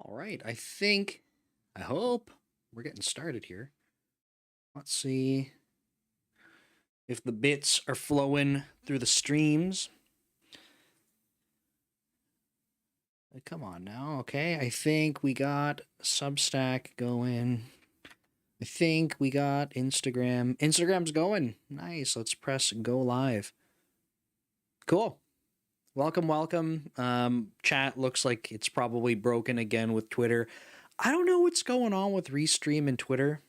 All right, I hope we're getting started here. Let's see if the bits are flowing through the streams. Come on now, okay. I think we got Substack going. I think we got Instagram. Instagram's going. Nice. Let's press go live. Cool. Welcome. Chat looks like it's probably broken again with Twitter. I don't know what's going on with Restream and Twitter,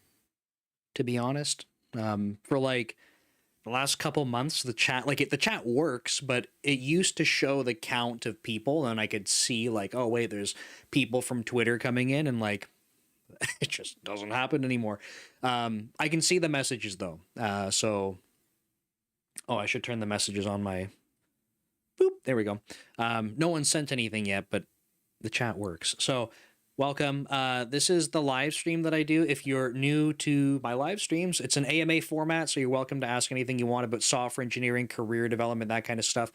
to be honest. For like the last couple months, the chat works, but it used to show the count of people, and I could see like, oh wait, there's people from Twitter coming in, and like it just doesn't happen anymore. I can see the messages though, oh, I should turn the messages on my. Boop, there we go. No one sent anything yet, but the chat works. So welcome. This is the live stream that I do. If you're new to my live streams, it's an AMA format, so you're welcome to ask anything you want about software engineering, career development, that kind of stuff.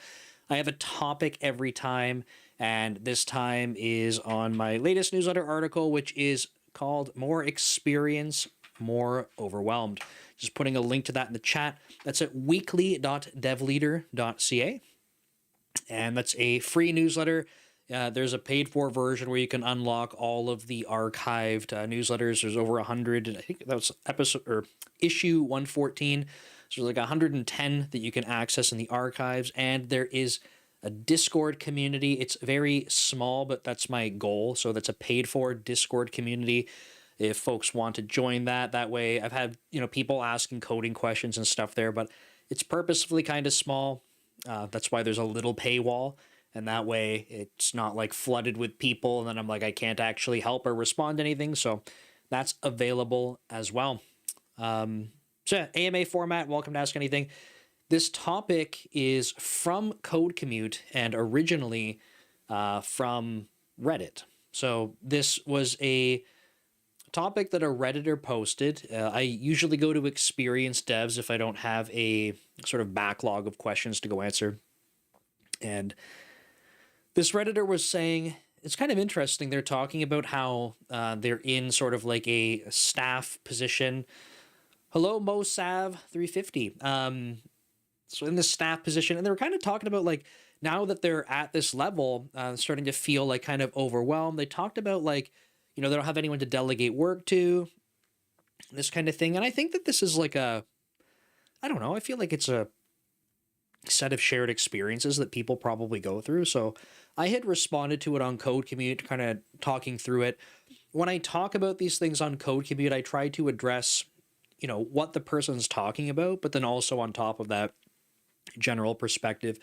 I have a topic every time, and this time is on my latest newsletter article, which is called More Experience, More Overwhelmed. Just putting a link to that in the chat. That's at weekly.devleader.ca. And that's a free newsletter. There's a paid-for version where you can unlock all of the archived newsletters. There's over 100. I think that was issue 114. So there's like 110 that you can access in the archives. And there is a Discord community. It's very small, but that's my goal. So that's a paid-for Discord community. If folks want to join that way, I've had people asking coding questions and stuff there, but it's purposefully kind of small. That's why there's a little paywall, and that way it's not like flooded with people, and then I'm like, I can't actually help or respond to anything. So that's available as well. So yeah, AMA format, welcome to ask anything. This topic is from Code Commute and originally from Reddit. So this was a topic that a Redditor posted. I usually go to experienced devs if I don't have a sort of backlog of questions to go answer. And this Redditor was saying, it's kind of interesting. They're talking about how they're in sort of like a staff position. Hello, MoSav350. So in this staff position, and they were kind of talking about like now that they're at this level, starting to feel like kind of overwhelmed. They talked about like, they don't have anyone to delegate work to, this kind of thing. And I think that this is like I feel like it's a set of shared experiences that people probably go through. So I had responded to it on Code Commute, kind of talking through it. When I talk about these things on Code Commute, I try to address, what the person's talking about, but then also on top of that, general perspective.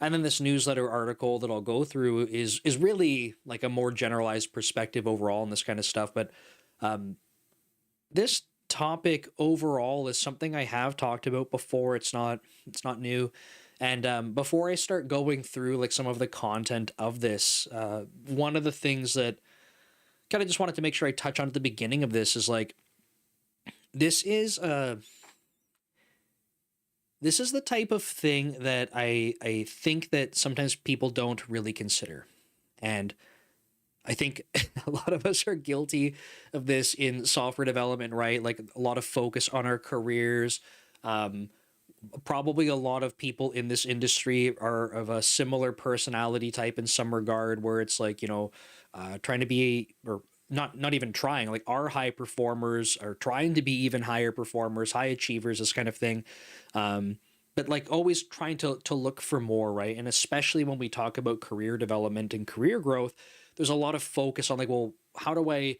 And then this newsletter article that I'll go through is really like a more generalized perspective overall on this kind of stuff. But this topic overall is something I have talked about before. It's not new. And before I start going through like some of the content of this, one of the things that kind of just wanted to make sure I touch on at the beginning of this is like, this is the type of thing that I think that sometimes people don't really consider. And I think a lot of us are guilty of this in software development, right? Like a lot of focus on our careers. Probably a lot of people in this industry are of a similar personality type in some regard, where it's like, trying to be, or not even trying, like our high performers are trying to be even higher performers, high achievers, this kind of thing. But like always trying to look for more, right? And especially when we talk about career development and career growth, there's a lot of focus on like, well, how do I,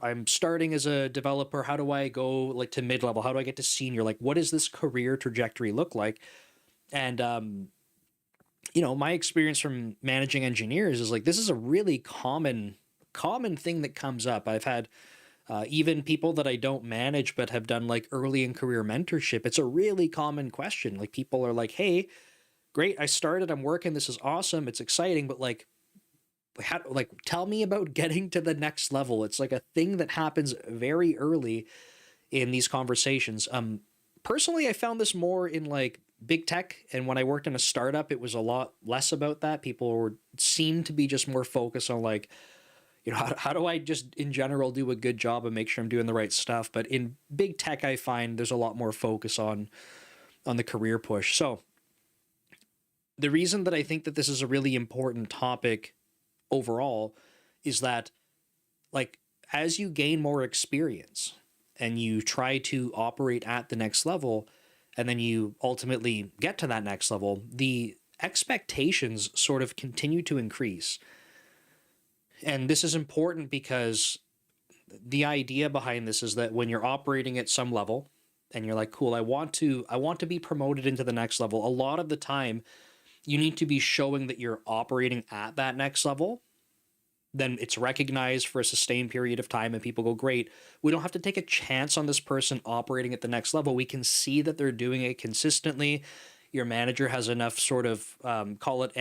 I'm starting as a developer, how do I go like to mid-level? How do I get to senior? Like, what does this career trajectory look like? And, my experience from managing engineers is like, this is a really common thing that comes up. I've had even people that I don't manage but have done like early in career mentorship. It's a really common question. Like people are like, hey, great, I started, I'm working, this is awesome, it's exciting, but like tell me about getting to the next level. It's like a thing that happens very early in these conversations. Personally, I found this more in like big tech, and when I worked in a startup, it was a lot less about that. People seemed to be just more focused on like, how do I just in general do a good job and make sure I'm doing the right stuff? But in big tech, I find there's a lot more focus on the career push. So the reason that I think that this is a really important topic overall is that, like, as you gain more experience and you try to operate at the next level, and then you ultimately get to that next level, the expectations sort of continue to increase. And this is important because the idea behind this is that when you're operating at some level and you're like, cool, I want to be promoted into the next level, a lot of the time you need to be showing that you're operating at that next level. Then it's recognized for a sustained period of time and people go, great, we don't have to take a chance on this person operating at the next level. We can see that they're doing it consistently. Your manager has enough sort of call it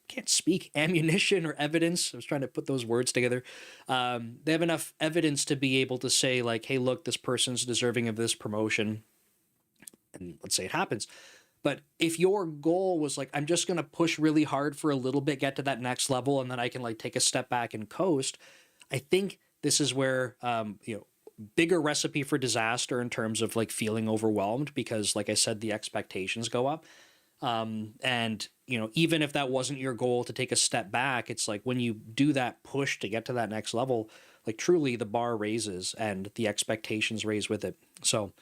can't speak ammunition or evidence. I was trying to put those words together. They have enough evidence to be able to say like, hey, look, this person's deserving of this promotion. And let's say it happens. But if your goal was like, I'm just going to push really hard for a little bit, get to that next level, and then I can like take a step back and coast, I think this is where, bigger recipe for disaster in terms of like feeling overwhelmed because, like I said, the expectations go up. And, even if that wasn't your goal to take a step back, it's like when you do that push to get to that next level, like truly the bar raises and the expectations raise with it. So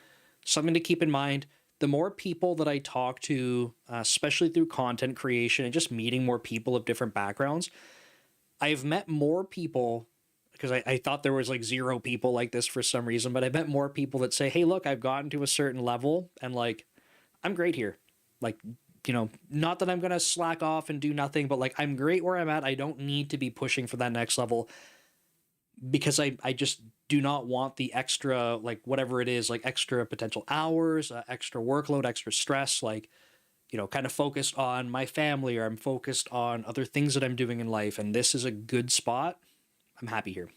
something to keep in mind. The more people that I talk to, especially through content creation and just meeting more people of different backgrounds, I've met more people because I thought there was like zero people like this for some reason, but I met more people that say, hey, look, I've gotten to a certain level and like, I'm great here. Like, not that I'm going to slack off and do nothing, but like, I'm great where I'm at. I don't need to be pushing for that next level because I just do not want the extra, like whatever it is, like extra potential hours, extra workload, extra stress, like, kind of focused on my family or I'm focused on other things that I'm doing in life. And this is a good spot. I'm happy here.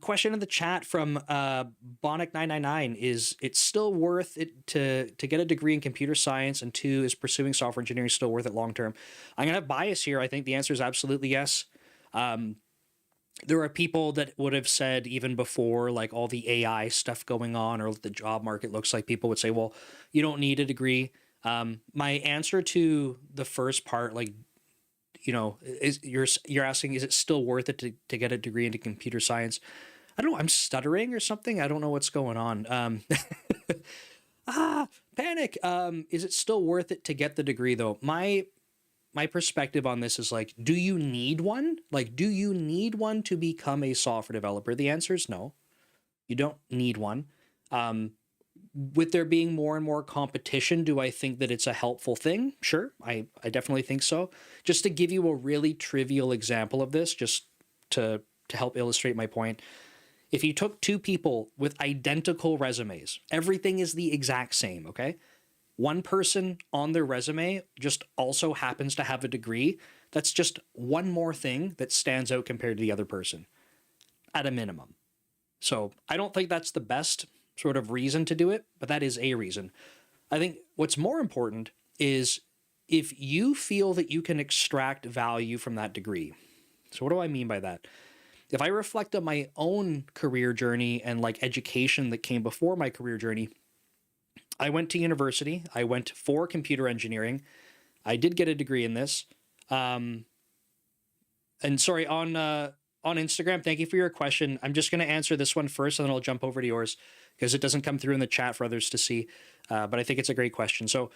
Question in the chat from Bonic999 is it's still worth it to get a degree in computer science, and two, is pursuing software engineering still worth it long term? I'm gonna have bias here. I think the answer is absolutely yes. There are people that would have said even before like all the AI stuff going on or the job market looks like, people would say, well, you don't need a degree. My answer to the first part, like, is you're asking, is it still worth it to get a degree into computer science? I don't know. I'm stuttering or something. I don't know what's going on. Panic. Is it still worth it to get the degree though? My perspective on this is like, do you need one? Like, do you need one to become a software developer? The answer is no. You don't need one. With there being more and more competition, do I think that it's a helpful thing? Sure, I definitely think so. Just to give you a really trivial example of this, just to help illustrate my point, if you took two people with identical resumes, everything is the exact same, okay? One person on their resume just also happens to have a degree. That's just one more thing that stands out compared to the other person, at a minimum. So I don't think that's the best sort of reason to do it, but that is a reason. I think what's more important is if you feel that you can extract value from that degree. So what do I mean by that? If I reflect on my own career journey and like education that came before my career journey, I went to university. I went for computer engineering. I did get a degree in this. And sorry, on Instagram, thank you for your question. I'm just going to answer this one first, and then I'll jump over to yours because it doesn't come through in the chat for others to see. But I think it's a great question. So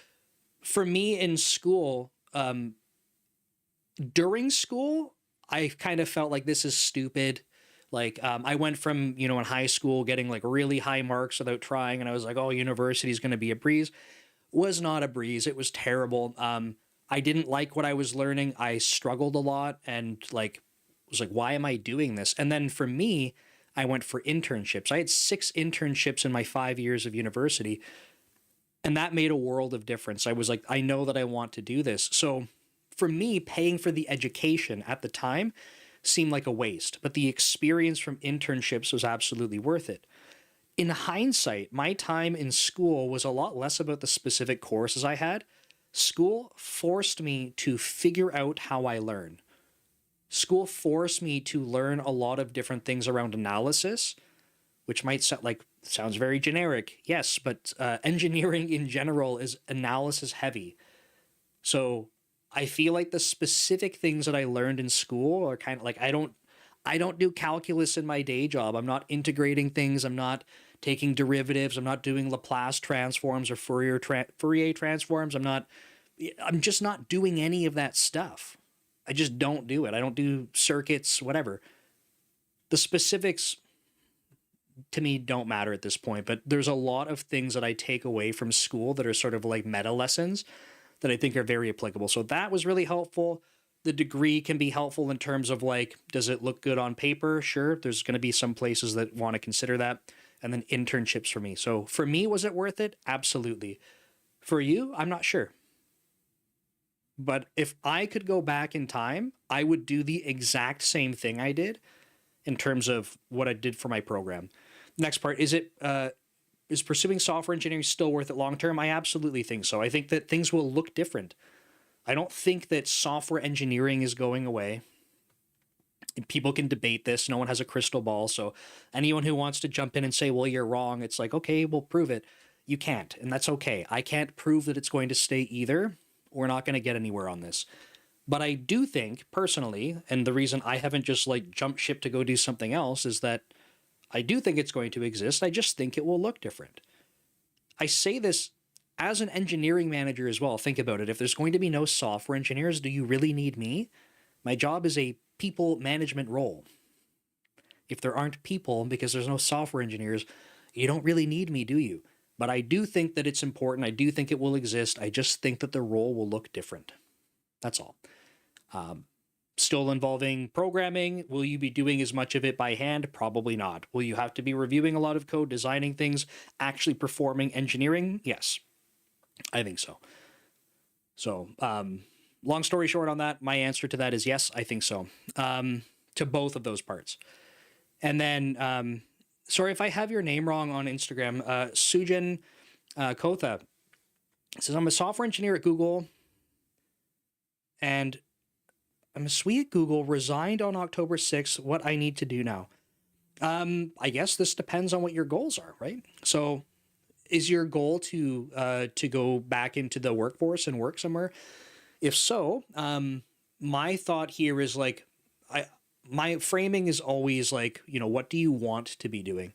for me in school, during school, I kind of felt like this is stupid. Like I went from, in high school getting like really high marks without trying. And I was like, oh, university is going to be a breeze. Was not a breeze. It was terrible. I didn't like what I was learning. I struggled a lot and like was like, why am I doing this? And then for me, I went for internships. I had 6 internships in my 5 years of university, and that made a world of difference. I was like, I know that I want to do this. So for me, paying for the education at the time seemed like a waste, but the experience from internships was absolutely worth it. In hindsight, my time in school was a lot less about the specific courses I had. School forced me to figure out how I learn. School forced me to learn a lot of different things around analysis, which might sounds very generic. Yes, but engineering in general is analysis heavy. So I feel like the specific things that I learned in school are kind of like I don't do calculus in my day job. I'm not integrating things. I'm not taking derivatives. I'm not doing Laplace transforms or Fourier transforms. I'm just not doing any of that stuff. I just don't do it. I don't do circuits, whatever. The specifics to me don't matter at this point, but there's a lot of things that I take away from school that are sort of like meta lessons that I think are very applicable. So that was really helpful. The degree can be helpful in terms of like, does it look good on paper? Sure. There's going to be some places that want to consider that. And then internships for me. So for me, was it worth it? Absolutely. For you, I'm not sure. But if I could go back in time, I would do the exact same thing I did in terms of what I did for my program. Next part, is pursuing software engineering still worth it long term? I absolutely think so. I think that things will look different. I don't think that software engineering is going away. People can debate this. No one has a crystal ball. So anyone who wants to jump in and say, well, you're wrong, it's like, okay, we'll prove it. You can't, and that's okay. I can't prove that it's going to stay either. We're not going to get anywhere on this. But I do think personally, and the reason I haven't just like jumped ship to go do something else is that I do think it's going to exist. I just think it will look different. I say this as an engineering manager as well. Think about it. If there's going to be no software engineers, do you really need me? My job is a people management role. If there aren't people because there's no software engineers, you don't really need me, do you? But I do think that it's important. I do think it will exist. I just think that the role will look different. That's all. Still involving programming. Will you be doing as much of it by hand? Probably not. Will you have to be reviewing a lot of code, designing things, actually performing engineering? Yes, I think so. So, long story short on that, my answer to that is yes, I think so. To both of those parts. And then, sorry if I have your name wrong on Instagram, Sujan Kotha says, I'm a software engineer at Google and I'm a SWE at Google, resigned on October 6th. What I need to do now? I guess this depends on what your goals are, right? So is your goal to go back into the workforce and work somewhere? If so, my thought here is like, my framing is always like, what do you want to be doing?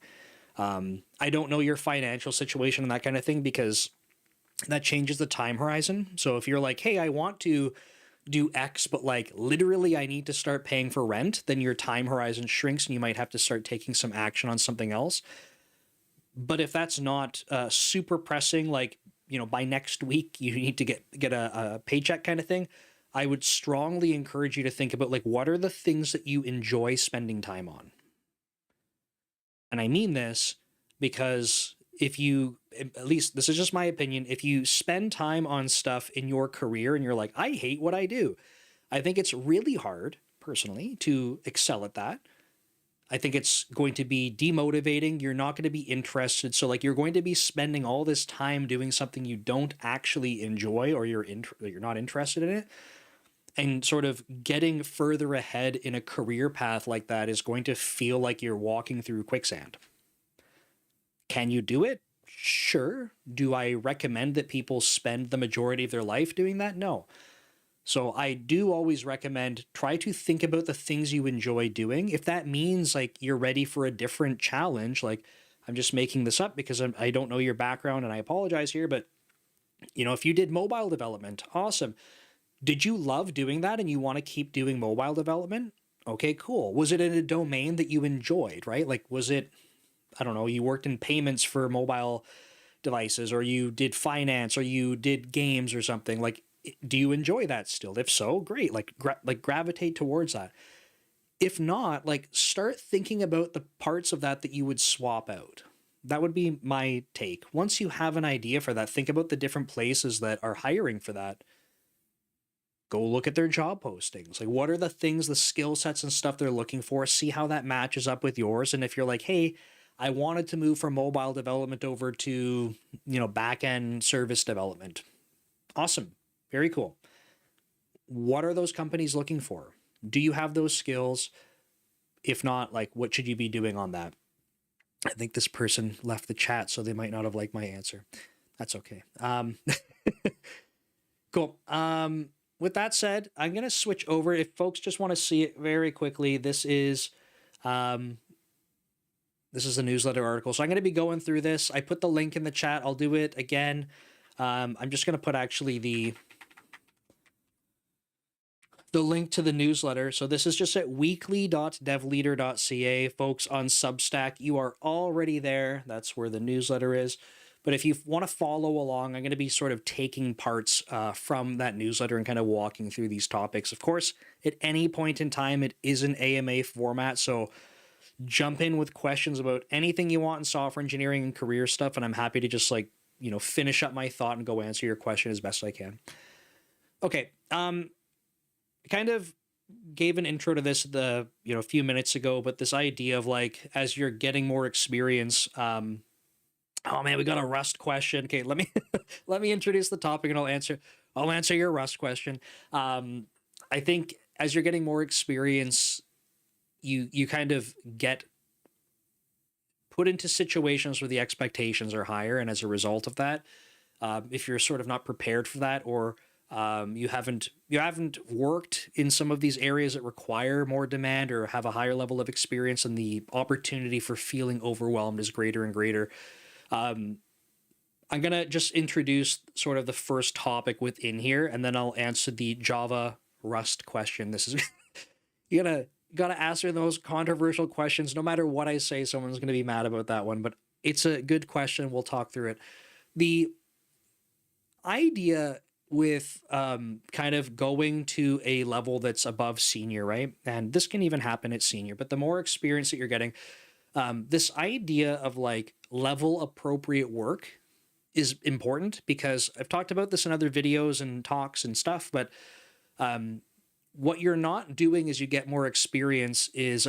I don't know your financial situation and that kind of thing because that changes the time horizon. So if you're like, hey, I want to do X, but like literally I need to start paying for rent, then your time horizon shrinks and you might have to start taking some action on something else. But if that's not super pressing, like, by next week you need to get a paycheck kind of thing, I would strongly encourage you to think about like, what are the things that you enjoy spending time on? And I mean this because if you, at least this is just my opinion, if you spend time on stuff in your career and you're like, I hate what I do, I think it's really hard personally to excel at that. I think it's going to be demotivating. You're not going to be interested. So like you're going to be spending all this time doing something you don't actually enjoy or you're not interested in it. And sort of getting further ahead in a career path like that is going to feel like you're walking through quicksand. Can you do it? Sure. Do I recommend that people spend the majority of their life doing that? No. So I do always recommend try to think about the things you enjoy doing. If that means like you're ready for a different challenge, like I'm just making this up because I don't know your background and I apologize here, but if you did mobile development, awesome. Did you love doing that and you want to keep doing mobile development? Okay, cool. Was it in a domain that you enjoyed, right? Like, was it, I don't know, you worked in payments for mobile devices or you did finance or you did games or something? Like, do you enjoy that still? If so, great. Like, gravitate towards that. If not, like, start thinking about the parts of that you would swap out. That would be my take. Once you have an idea for that, think about the different places that are hiring for that. Go look at their job postings. Like, what are the things, the skill sets and stuff they're looking for? See how that matches up with yours. And if you're like, hey, I wanted to move from mobile development over to, back-end service development. Awesome. Very cool. What are those companies looking for? Do you have those skills? If not, like, what should you be doing on that? I think this person left the chat, so they might not have liked my answer. That's okay. Cool. With that said, I'm going to switch over. If folks just want to see it very quickly, this is a newsletter article. So I'm going to be going through this. I put the link in the chat. I'll do it again. I'm just going to put actually the link to the newsletter. So this is just at weekly.devleader.ca. Folks on Substack, you are already there. That's where the newsletter is. But if you want to follow along, I'm going to be sort of taking parts from that newsletter and kind of walking through these topics. Of course, at any point in time, it is an AMA format. So jump in with questions about anything you want in software engineering and career stuff. And I'm happy to just finish up my thought and go answer your question as best I can. Okay. Kind of gave an intro to this a few minutes ago, but this idea of like, as you're getting more experience, oh man, we got a Rust question. Okay, let me let me introduce the topic and I'll answer your Rust question. I think as you're getting more experience, you kind of get put into situations where the expectations are higher, and as a result of that, if you're sort of not prepared for that, or you haven't worked in some of these areas that require more demand or have a higher level of experience, and the opportunity for feeling overwhelmed is greater and greater. I'm going to just introduce sort of the first topic within here, and then I'll answer the Java Rust question. This is, you gotta answer those controversial questions. No matter what I say, someone's going to be mad about that one, but it's a good question. We'll talk through it. The idea with kind of going to a level that's above senior, right? And this can even happen at senior, but the more experience that you're getting, this idea of like level appropriate work is important, because I've talked about this in other videos and talks and stuff, but what you're not doing as you get more experience is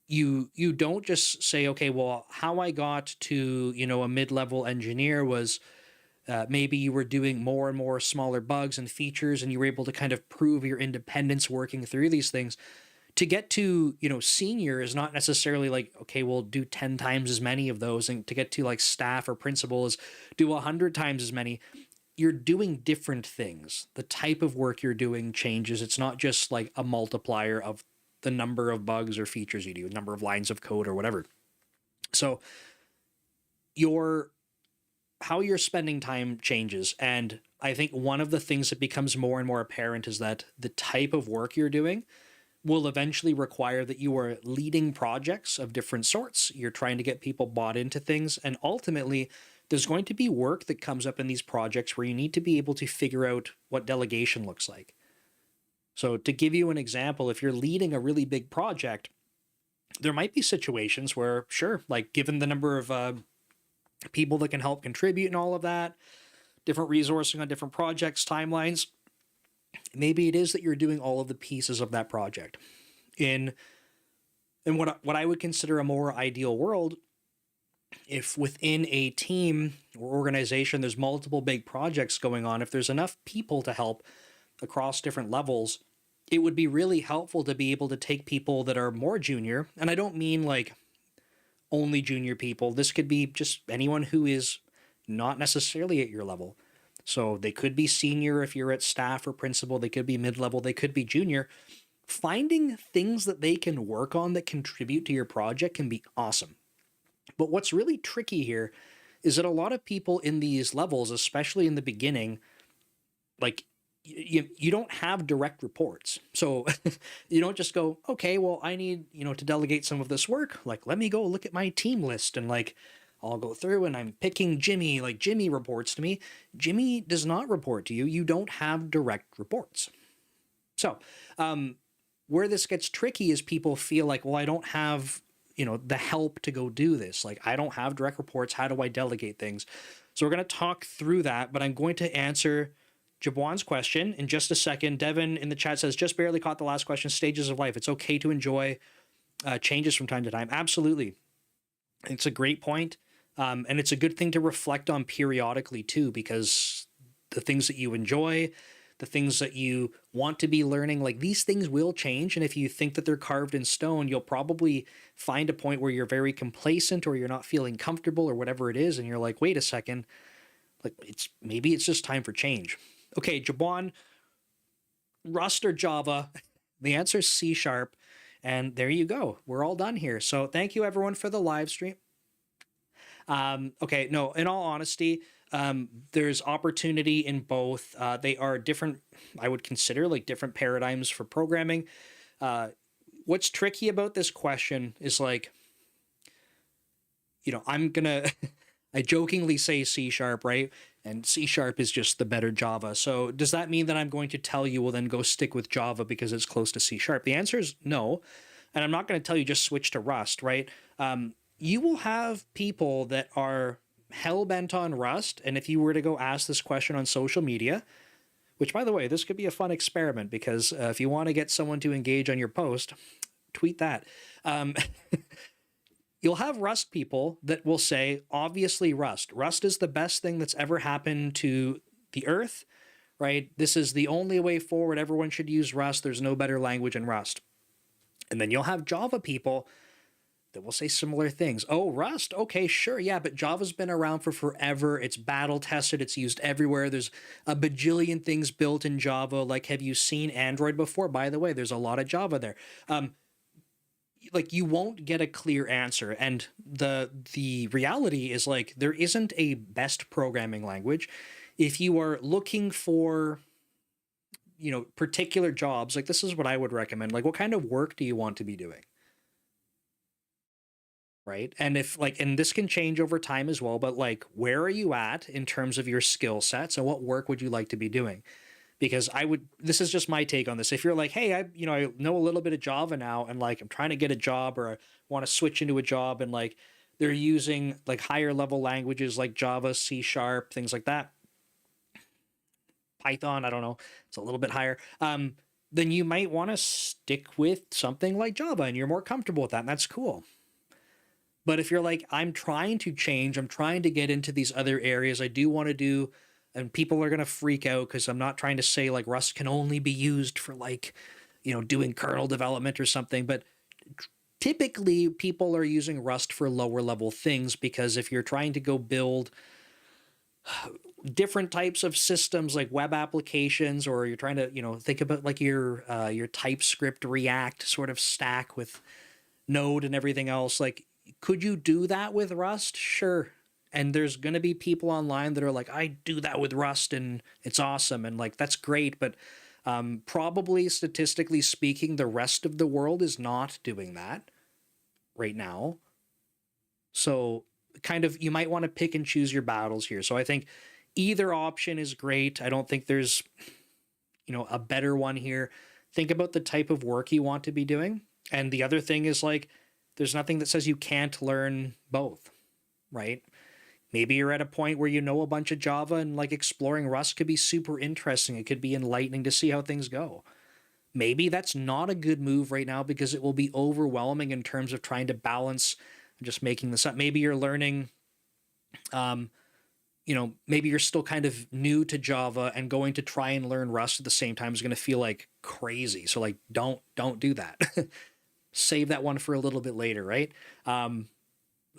you don't just say, okay, well, how I got to, a mid-level engineer was maybe you were doing more and more smaller bugs and features, and you were able to kind of prove your independence working through these things. To get to, senior is not necessarily like, okay, we'll do 10 times as many of those. And to get to like staff or principal is do 100 times as many. You're doing different things. The type of work you're doing changes. It's not just like a multiplier of the number of bugs or features you do, number of lines of code or whatever. So how you're spending time changes. And I think one of the things that becomes more and more apparent is that the type of work you're doing will eventually require that you are leading projects of different sorts. You're trying to get people bought into things. And ultimately, there's going to be work that comes up in these projects where you need to be able to figure out what delegation looks like. So to give you an example, if you're leading a really big project, there might be situations where, sure, like given the number of people that can help contribute and all of that, different resourcing on different projects, timelines, maybe it is that you're doing all of the pieces of that project. In what I would consider a more ideal world, if within a team or organization there's multiple big projects going on, if there's enough people to help across different levels, it would be really helpful to be able to take people that are more junior, and I don't mean like only junior people. This could be just anyone who is not necessarily at your level. So they could be senior if you're at staff or principal, they could be mid-level, they could be junior. Finding things that they can work on that contribute to your project can be awesome. But what's really tricky here is that a lot of people in these levels, especially in the beginning, like you don't have direct reports. So you don't just go, okay, well, I need, to delegate some of this work. Like, let me go look at my team list and like, I'll go through and I'm picking Jimmy, like Jimmy reports to me. Jimmy does not report to you. You don't have direct reports. So where this gets tricky is people feel like, well, I don't have, the help to go do this. Like, I don't have direct reports. How do I delegate things? So we're going to talk through that, but I'm going to answer Jabwan's question in just a second. Devin in the chat says, just barely caught the last question, stages of life. It's okay to enjoy changes from time to time. Absolutely. It's a great point. And it's a good thing to reflect on periodically too, because the things that you enjoy the things that you want to be learning, like these things will change. And if you think that they're carved in stone, you'll probably find a point where you're very complacent or you're not feeling comfortable or whatever it is. And you're like, wait a second, like maybe it's just time for change. Okay, Jabon, Rust or Java? The answer is C sharp. And there you go. We're all done here. So thank you everyone for the live stream. Okay, no, in all honesty, there's opportunity in both. They are different, I would consider like different paradigms for programming. What's tricky about this question is like, I'm gonna, I jokingly say C sharp, right? And C sharp is just the better Java. So does that mean that I'm going to tell you, well, then go stick with Java because it's close to C sharp? The answer is no. And I'm not going to tell you just switch to Rust, right? You will have people that are hell-bent on Rust. And if you were to go ask this question on social media, which, by the way, this could be a fun experiment because if you want to get someone to engage on your post, tweet that. You'll have Rust people that will say, obviously, Rust. Rust is the best thing that's ever happened to the earth, right? This is the only way forward. Everyone should use Rust. There's no better language in Rust. And then you'll have Java people that will say similar things. Oh, Rust? Okay, sure, yeah, but Java's been around for forever. It's battle tested. It's used everywhere. There's a bajillion things built in Java. Like, have you seen Android before? By the way, there's a lot of Java there. Like, you won't get a clear answer. And the reality is, like, there isn't a best programming language. If you are looking for, particular jobs, like, this is what I would recommend. Like, what kind of work do you want to be doing? Right? And if, like, and this can change over time as well, but, like, where are you at in terms of your skill sets and what work would you like to be doing? Because this is just my take on this. If you're like, hey, I know a little bit of Java now and like I'm trying to get a job or I want to switch into a job and like they're using like higher level languages like Java, C sharp, things like that. Python, I don't know, it's a little bit higher. Then you might want to stick with something like Java and you're more comfortable with that. And that's cool. But if you're like, I'm trying to change, I'm trying to get into these other areas, I do want to do, and people are going to freak out because I'm not trying to say like Rust can only be used for like, doing kernel development or something. But typically people are using Rust for lower level things because if you're trying to go build different types of systems like web applications, or you're trying to, think about like your TypeScript React sort of stack with Node and everything else, like, could you do that with Rust? Sure. And there's going to be people online that are like, I do that with Rust and it's awesome. And like, that's great. But probably statistically speaking, the rest of the world is not doing that right now. So kind of, you might want to pick and choose your battles here. So I think either option is great. I don't think there's, a better one here. Think about the type of work you want to be doing. And the other thing is like, there's nothing that says you can't learn both, right? Maybe you're at a point where you know a bunch of Java and like exploring Rust could be super interesting. It could be enlightening to see how things go. Maybe that's not a good move right now because it will be overwhelming in terms of trying to balance. I'm just making this up. Maybe you're learning, maybe you're still kind of new to Java and going to try and learn Rust at the same time is going to feel like crazy. So like, don't do that. Save that one for a little bit later, right?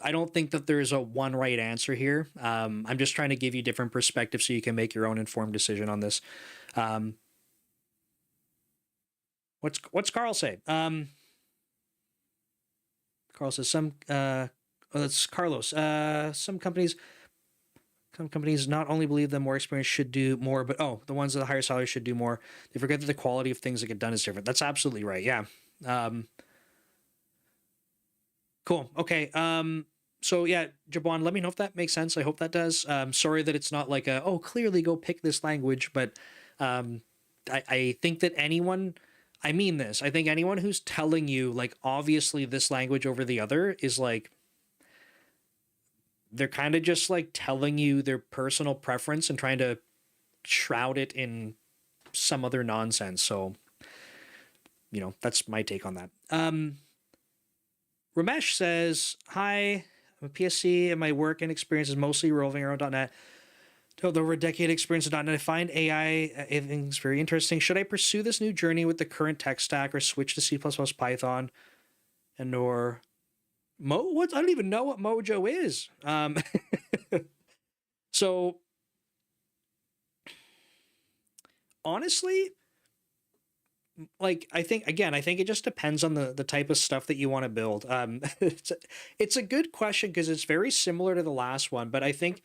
I don't think that there's a one right answer here. I'm just trying to give you different perspectives so you can make your own informed decision on this. What's Carl say? Carl says that's Carlos. Some companies not only believe that more experience should do more, but the ones with the higher salary should do more. They forget that the quality of things that get done is different. That's absolutely right. Yeah. Cool. Okay. So yeah, Jabon, let me know if that makes sense. I hope that does. Sorry that it's not like clearly go pick this language, but I think that I think anyone who's telling you like, obviously this language over the other is like, they're kind of just like telling you their personal preference and trying to shroud it in some other nonsense. So, that's my take on that. Ramesh says, hi, I'm a PSC and my work and experience is mostly roving around .NET. Over a decade experience in .NET, I find AI things very interesting. Should I pursue this new journey with the current tech stack or switch to C++, Python, and or what? I don't even know what Mojo is. So honestly, like I think it just depends on the type of stuff that you want to build. It's a good question because it's very similar to the last one, but I think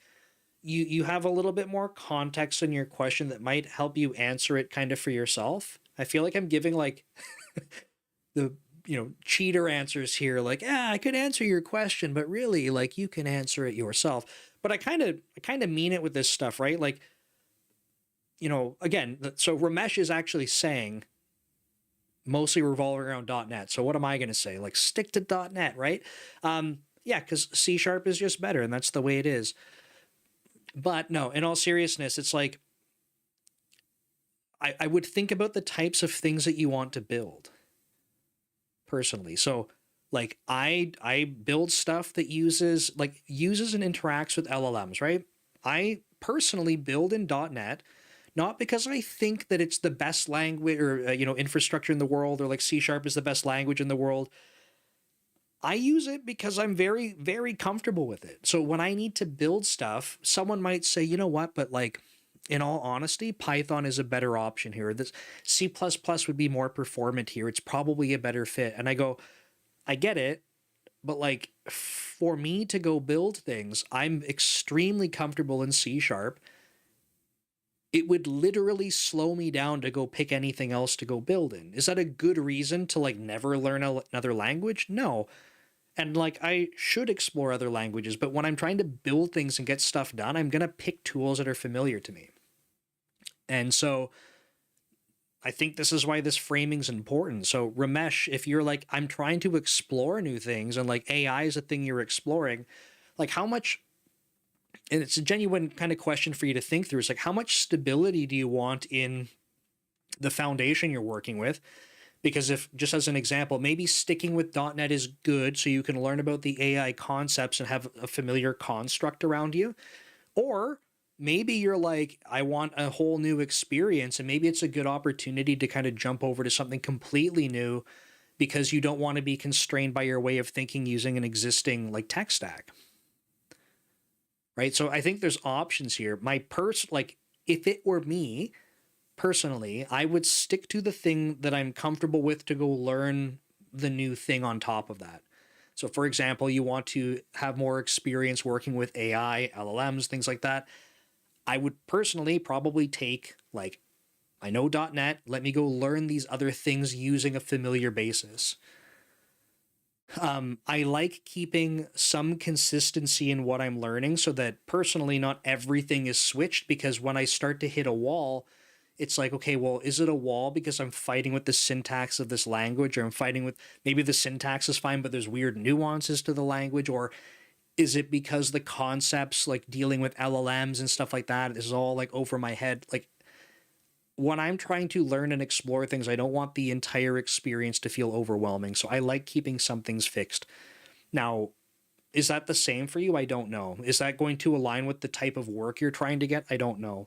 you have a little bit more context in your question that might help you answer it kind of for yourself. I feel like I'm giving like the cheater answers here, like, yeah, I could answer your question, but really like you can answer it yourself. But I kind of mean it with this stuff, right? Like, again, so Ramesh is actually saying mostly revolving around .NET. So what am I going to say? Like, stick to .NET, right? Yeah, because C# is just better, and that's the way it is. But no, in all seriousness, it's like I would think about the types of things that you want to build personally. So like I build stuff that uses and interacts with LLMs, right? I personally build in .NET, not because I think that it's the best language or infrastructure in the world, or like C# is the best language in the world. I use it because I'm very, very comfortable with it. So when I need to build stuff, someone might say, you know what, but like, in all honesty, Python is a better option here. This C++ would be more performant here. It's probably a better fit. And I go, I get it, but like for me to go build things, I'm extremely comfortable in C#. It would literally slow me down to go pick anything else to go build in. Is that a good reason to like never learn another language? No. And like I should explore other languages, but when I'm trying to build things and get stuff done, I'm going to pick tools that are familiar to me. And so I think this is why this framing is important. So Ramesh, if you're like, I'm trying to explore new things and like AI is a thing you're exploring, like how much, and it's a genuine kind of question for you to think through. It's like, how much stability do you want in the foundation you're working with? Because if, just as an example, maybe sticking with .NET is good so you can learn about the AI concepts and have a familiar construct around you. Or maybe you're like, I want a whole new experience, and maybe it's a good opportunity to kind of jump over to something completely new because you don't want to be constrained by your way of thinking using an existing like tech stack. Right? So I think there's options here. Like if it were me, personally, I would stick to the thing that I'm comfortable with to go learn the new thing on top of that. So for example, you want to have more experience working with AI, LLMs, things like that. I would personally probably take like, I know .NET, let me go learn these other things using a familiar basis. I like keeping some consistency in what I'm learning so that personally not everything is switched, because when I start to hit a wall, it's like, okay, well, is it a wall because I'm fighting with the syntax of this language, or I'm fighting with maybe the syntax is fine, but there's weird nuances to the language? Or is it because the concepts like dealing with LLMs and stuff like that is all like over my head? Like when I'm trying to learn and explore things, I don't want the entire experience to feel overwhelming. So I like keeping some things fixed. Now, is that the same for you? I don't know. Is that going to align with the type of work you're trying to get? I don't know.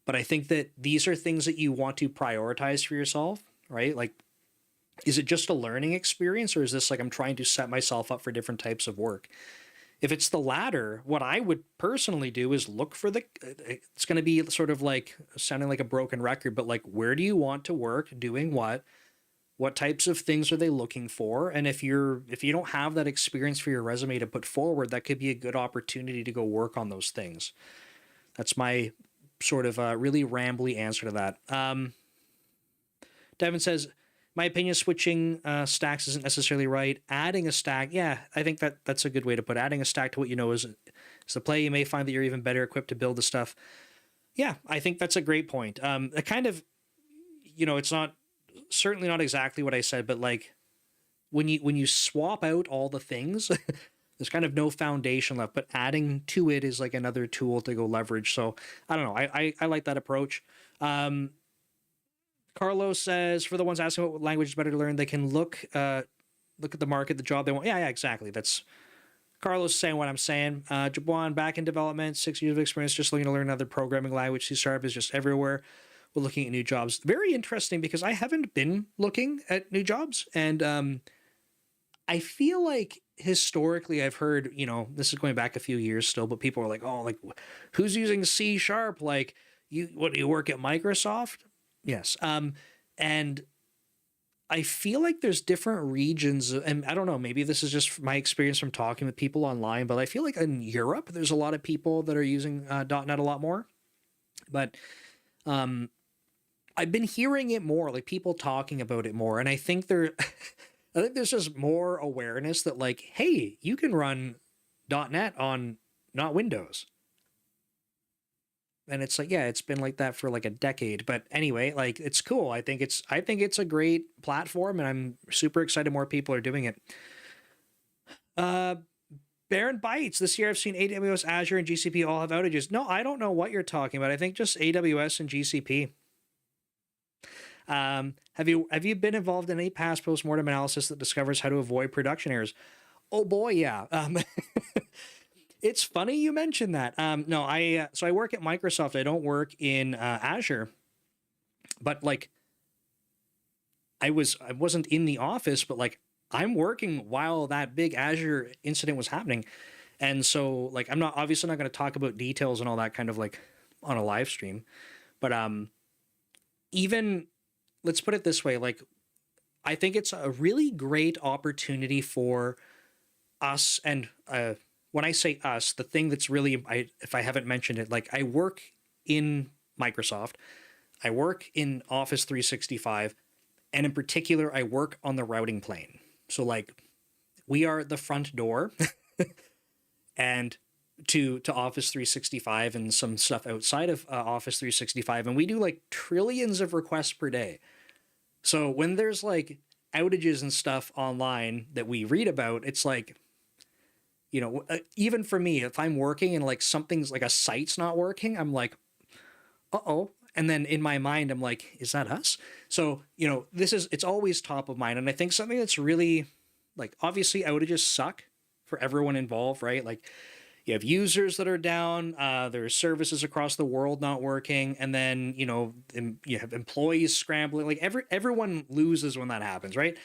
But I think that these are things that you want to prioritize for yourself, right? Like, is it just a learning experience, or is this like I'm trying to set myself up for different types of work? If it's the latter, what I would personally do is look for it's going to be sort of like sounding like a broken record, but like, where do you want to work, doing what? What types of things are they looking for? And if you don't have that experience for your resume to put forward, that could be a good opportunity to go work on those things. That's my sort of really rambly answer to that. Devin says, my opinion, switching stacks isn't necessarily right. Adding a stack, yeah, I think that's a good way to put it. Adding a stack to what you know is the play. You may find that you're even better equipped to build the stuff. Yeah, I think that's a great point. It kind of, it's certainly not exactly what I said, but like when you swap out all the things, there's kind of no foundation left, but adding to it is like another tool to go leverage. So I don't know. I like that approach. Carlos says, for the ones asking what language is better to learn, they can look at the market, the job they want. Yeah, exactly. That's Carlos is saying what I'm saying. Jabuan, back in development, 6 years of experience, just looking to learn another programming language. C# is just everywhere. We're looking at new jobs. Very interesting because I haven't been looking at new jobs. And I feel like historically I've heard, this is going back a few years still, but people are like, oh, like who's using C#? Like what do you work at Microsoft? Yes. And I feel like there's different regions, and I don't know, maybe this is just my experience from talking with people online, but I feel like in Europe, there's a lot of people that are using .NET a lot more. But I've been hearing it more, like people talking about it more, and I think I think there's just more awareness that like, hey, you can run .NET on not Windows. And it's like, yeah, it's been like that for like a decade. But anyway, like it's cool. I think it's a great platform, and I'm super excited more people are doing it. Baron Bites, this year I've seen AWS, Azure, and GCP all have outages. No, I don't know what you're talking about. I think just AWS and GCP. Have you been involved in any past post-mortem analysis that discovers how to avoid production errors? Oh boy, yeah. It's funny you mentioned that. No, so I work at Microsoft. I don't work in Azure, but like I wasn't in the office, but like I'm working while that big Azure incident was happening. And so like I'm obviously not going to talk about details and all that kind of like on a live stream, but even let's put it this way, like I think it's a really great opportunity for us, and when I say us, the thing that's really, if I haven't mentioned it, like I work in Microsoft, I work in Office 365, and in particular, I work on the routing plane. So like we are the front door and to Office 365 and some stuff outside of Office 365, and we do like trillions of requests per day. So when there's like outages and stuff online that we read about, it's like, even for me, if I'm working and like something's like a site's not working, I'm like, uh-oh. And then in my mind, I'm like, is that us? So, it's always top of mind. And I think something that's really like, obviously outages suck for everyone involved, right? Like you have users that are down, there's services across the world not working. And then, you have employees scrambling, like everyone loses when that happens, right?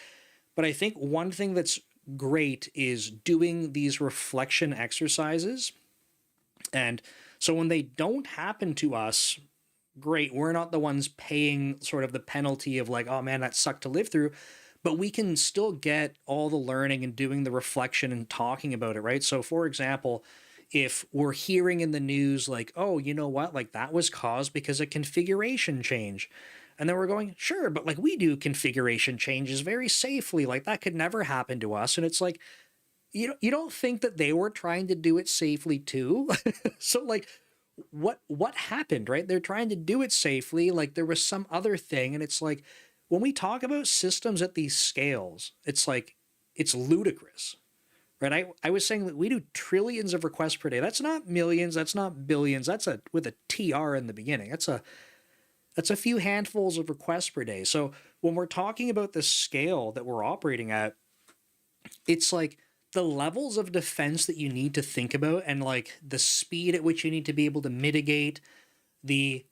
But I think one thing that's great is doing these reflection exercises. And so when they don't happen to us, great, we're not the ones paying sort of the penalty of like, oh man, that sucked to live through, but we can still get all the learning and doing the reflection and talking about it, right? So for example, if we're hearing in the news like, oh, you know what, like that was caused because of configuration change. And then we're going, sure, but like we do configuration changes very safely. Like that could never happen to us. And it's like, you don't think that they were trying to do it safely too? So like what happened, right? They're trying to do it safely. Like there was some other thing. And it's like, when we talk about systems at these scales, it's like, it's ludicrous, right? I was saying that we do trillions of requests per day. That's not millions. That's not billions. That's with a TR in the beginning. That's a few handfuls of requests per day. So when we're talking about the scale that we're operating at, it's like the levels of defense that you need to think about, and like the speed at which you need to be able to mitigate the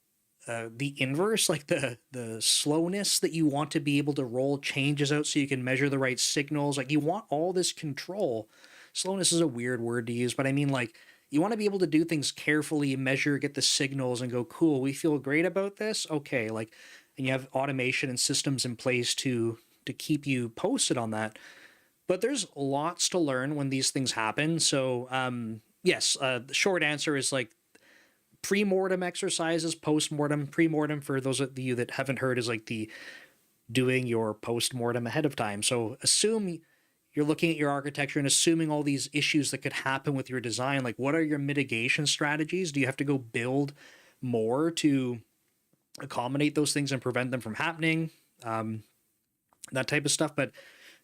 inverse, like the slowness that you want to be able to roll changes out so you can measure the right signals. Like you want all this control. Slowness is a weird word to use, but I mean like you want to be able to do things carefully, measure, get the signals, and go, cool, we feel great about this. Okay, like, and you have automation and systems in place to keep you posted on that. But there's lots to learn when these things happen. So yes, the short answer is like pre-mortem exercises, post-mortem. Pre-mortem, for those of you that haven't heard, is like the doing your post-mortem ahead of time. So assume you're looking at your architecture and assuming all these issues that could happen with your design. Like, what are your mitigation strategies? Do you have to go build more to accommodate those things and prevent them from happening? That type of stuff. But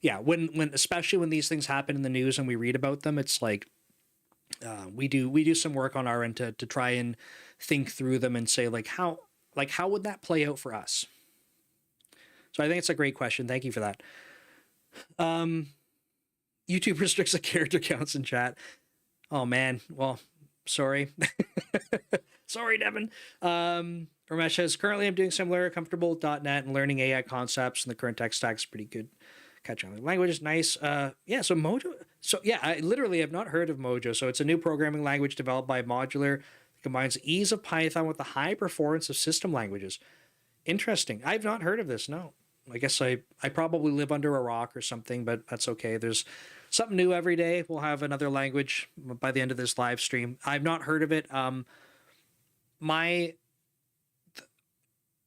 yeah, when especially when these things happen in the news and we read about them, it's like we do some work on our end to try and think through them and say like how would that play out for us? So I think it's a great question. Thank you for that. YouTube restricts the character counts in chat. Oh man, well, sorry. Sorry, Devin. Ramesh says, currently I'm doing similar, comfortable with .NET and learning AI concepts, and the current tech stack is pretty good. Catch on the language is nice. Yeah, so Mojo. So yeah, I literally have not heard of Mojo. So it's a new programming language developed by Modular that combines the ease of Python with the high performance of system languages. Interesting. I've not heard of this. No. I guess I probably live under a rock or something, but that's okay. There's something new every day. We'll have another language by the end of this live stream. I've not heard of it. My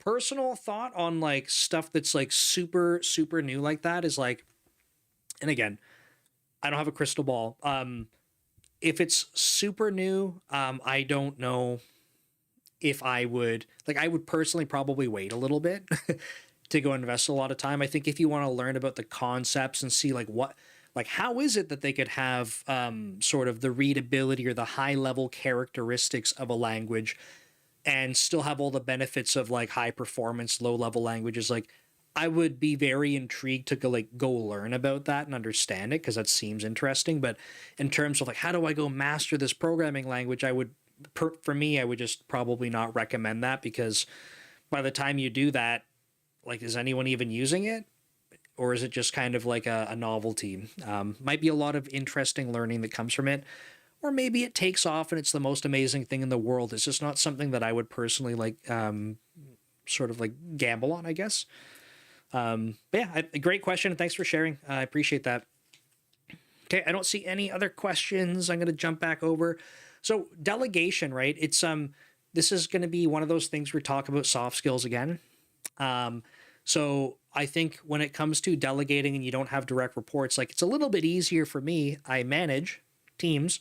personal thought on like stuff that's like super new like that is like, and again, I don't have a crystal ball. If it's super new, I don't know if I would like, I would personally probably wait a little bit to go invest a lot of time. I think if you want to learn about the concepts and see like what, like how is it that they could have sort of the readability or the high level characteristics of a language and still have all the benefits of like high performance, low level languages, like I would be very intrigued to go learn about that and understand it because that seems interesting. But in terms of like how do I go master this programming language, I would for me I would just probably not recommend that, because by the time you do that, like is anyone even using it, or is it just kind of like a novelty? Might be a lot of interesting learning that comes from it, or maybe it takes off and it's the most amazing thing in the world. It's just not something that I would personally like sort of like gamble on, I guess. But yeah, a great question. Thanks for sharing. I appreciate that. Okay, I don't see any other questions. I'm going to jump back over. So delegation, right? It's this is going to be one of those things where we talk about soft skills again. So I think when it comes to delegating and you don't have direct reports, like it's a little bit easier for me. I manage teams.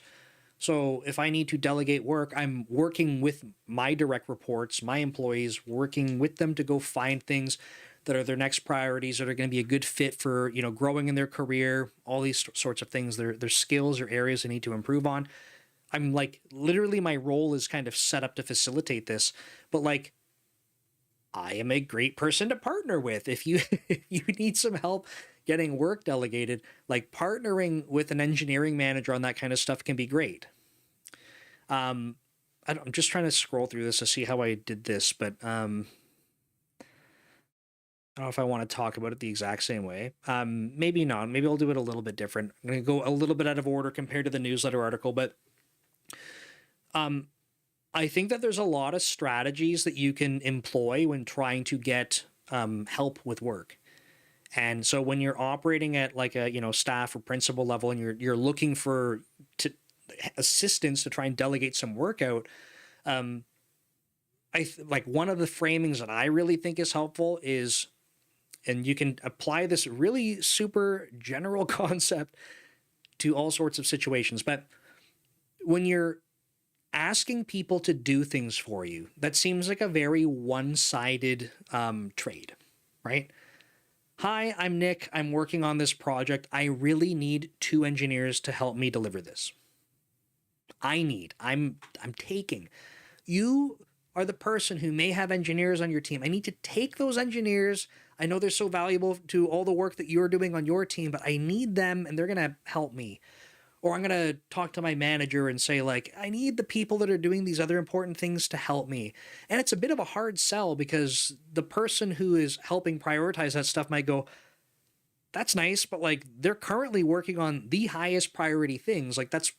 So if I need to delegate work, I'm working with my direct reports, my employees, working with them to go find things that are their next priorities that are going to be a good fit for, you know, growing in their career, all these sorts of things, their skills or areas they need to improve on. I'm like, literally my role is kind of set up to facilitate this, but like, I am a great person to partner with. If you if you need some help getting work delegated, like partnering with an engineering manager on that kind of stuff can be great. I'm just trying to scroll through this to see how I did this, but I don't know if I want to talk about it the exact same way. Maybe not. Maybe I'll do it a little bit different. I'm going to go a little bit out of order compared to the newsletter article, but I think that there's a lot of strategies that you can employ when trying to get help with work. And so when you're operating at like a, you know, staff or principal level and you're looking for assistance to try and delegate some work out, like one of the framings that I really think is helpful is, and you can apply this really super general concept to all sorts of situations, but when you're asking people to do things for you, that seems like a very one-sided trade, right? Hi, I'm Nick. I'm working on this project. I really need 2 engineers to help me deliver this. I'm taking. You are the person who may have engineers on your team. I need to take those engineers. I know they're so valuable to all the work that you're doing on your team, but I need them and they're going to help me. Or I'm going to talk to my manager and say, like, I need the people that are doing these other important things to help me. And it's a bit of a hard sell because the person who is helping prioritize that stuff might go, that's nice, but like they're currently working on the highest priority things. Like that's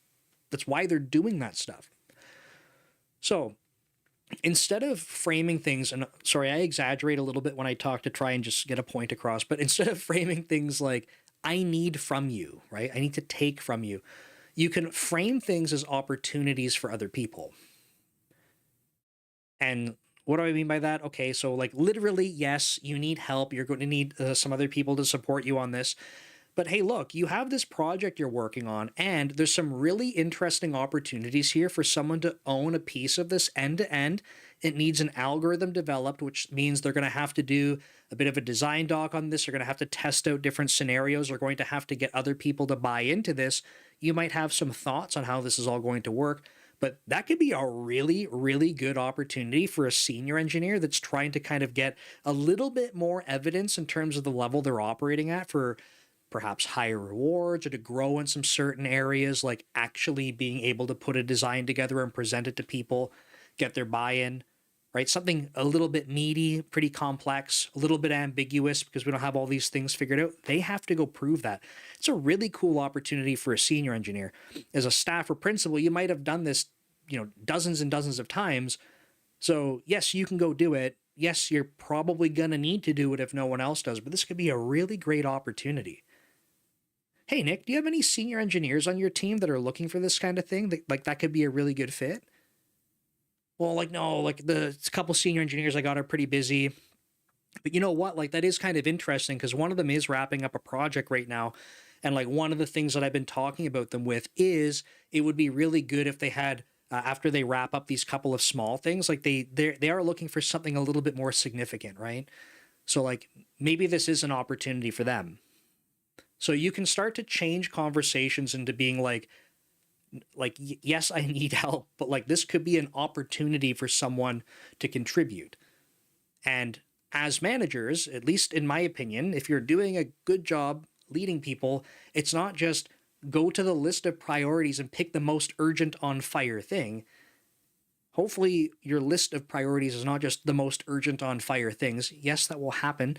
why they're doing that stuff. So instead of framing things, and sorry, I exaggerate a little bit when I talk to try and just get a point across, but instead of framing things like, I need from you, right? I need to take from you. You can frame things as opportunities for other people. And what do I mean by that? Okay, so like literally, yes, you need help. You're going to need some other people to support you on this. But hey, look, you have this project you're working on, and there's some really interesting opportunities here for someone to own a piece of this end to end. It needs an algorithm developed, which means they're going to have to do a bit of a design doc on this. They're going to have to test out different scenarios. They're going to have to get other people to buy into this. You might have some thoughts on how this is all going to work, but that could be a really, really good opportunity for a senior engineer that's trying to kind of get a little bit more evidence in terms of the level they're operating at for perhaps higher rewards or to grow in some certain areas, like actually being able to put a design together and present it to people, get their buy-in, right? Something a little bit meaty, pretty complex, a little bit ambiguous because we don't have all these things figured out. They have to go prove that. It's a really cool opportunity for a senior engineer. As a staff or principal, you might have done this, dozens and dozens of times. So yes, you can go do it. Yes, you're probably going to need to do it if no one else does, but this could be a really great opportunity. Hey, Nick, do you have any senior engineers on your team that are looking for this kind of thing? That could be a really good fit? Well, no, the couple senior engineers I got are pretty busy. But you know what? That is kind of interesting because one of them is wrapping up a project right now. And one of the things that I've been talking about them with is it would be really good if they had, after they wrap up these couple of small things, they are looking for something a little bit more significant, right? So maybe this is an opportunity for them. So you can start to change conversations into being yes, I need help, but this could be an opportunity for someone to contribute. And as managers, at least in my opinion, if you're doing a good job leading people, it's not just go to the list of priorities and pick the most urgent on fire thing. Hopefully your list of priorities is not just the most urgent on fire things. Yes, that will happen.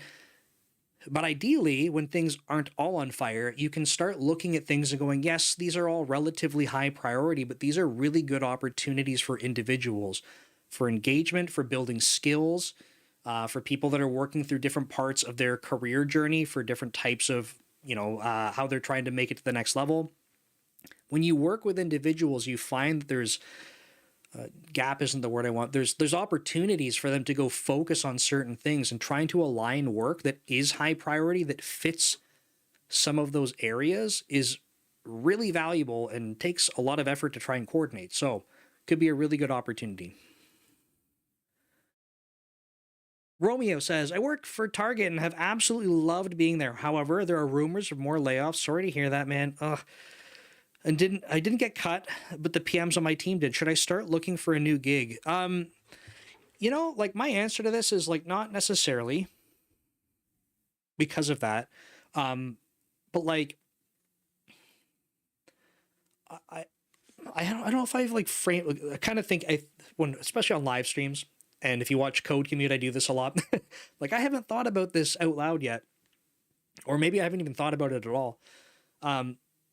But ideally, when things aren't all on fire, you can start looking at things and going, yes, these are all relatively high priority, but these are really good opportunities for individuals, for engagement, for building skills, for people that are working through different parts of their career journey, for different types of, how they're trying to make it to the next level. When you work with individuals, you find that there's gap isn't the word I want. There's opportunities for them to go focus on certain things and trying to align work that is high priority that fits some of those areas is really valuable and takes a lot of effort to try and coordinate. So could be a really good opportunity. Romeo says, I worked for Target and have absolutely loved being there. However, there are rumors of more layoffs. Sorry to hear that, man. Ugh. And I didn't get cut, but the PMs on my team did. Should I start looking for a new gig? My answer to this is not necessarily because of that. But I don't know if I've framed. I kind of think especially on live streams, and if you watch Code Commute, I do this a lot. I haven't thought about this out loud yet, or maybe I haven't even thought about it at all.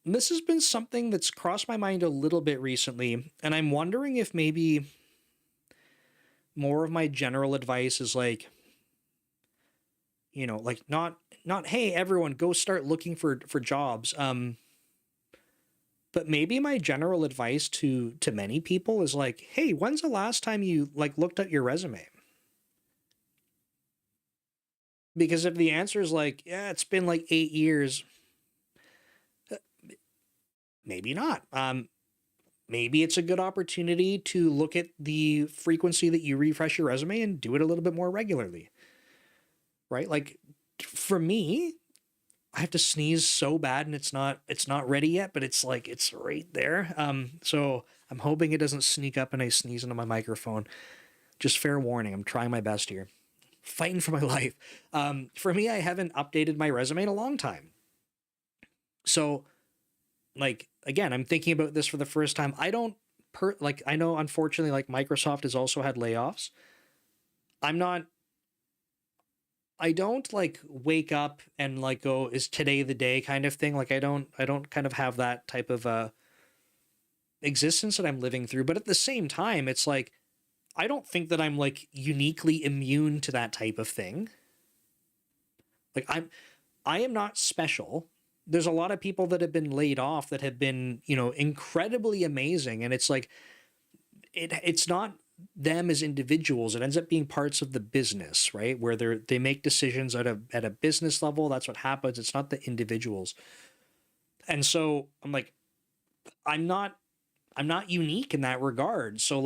This has been something that's crossed my mind a little bit recently, and I'm wondering if maybe more of my general advice is not hey everyone go start looking for jobs. But maybe my general advice to many people is hey, when's the last time you looked at your resume? Because if the answer is yeah, it's been 8 years. Maybe not. Maybe it's a good opportunity to look at the frequency that you refresh your resume and do it a little bit more regularly, right? For me, I have to sneeze so bad and it's not ready yet, but it's it's right there. So I'm hoping it doesn't sneak up and I sneeze into my microphone. Just fair warning. I'm trying my best here. Fighting for my life. For me, I haven't updated my resume in a long time. So again, I'm thinking about this for the first time. I don't I know unfortunately Microsoft has also had layoffs. I don't wake up and go, is today the day kind of thing. I don't kind of have that type of existence that I'm living through. But at the same time, it's I don't think that I'm uniquely immune to that type of thing. I am not special. There's a lot of people that have been laid off that have been, incredibly amazing. And it's it's not them as individuals. It ends up being parts of the business, right? Where they make decisions at a business level. That's what happens. It's not the individuals. And so I'm not unique in that regard. So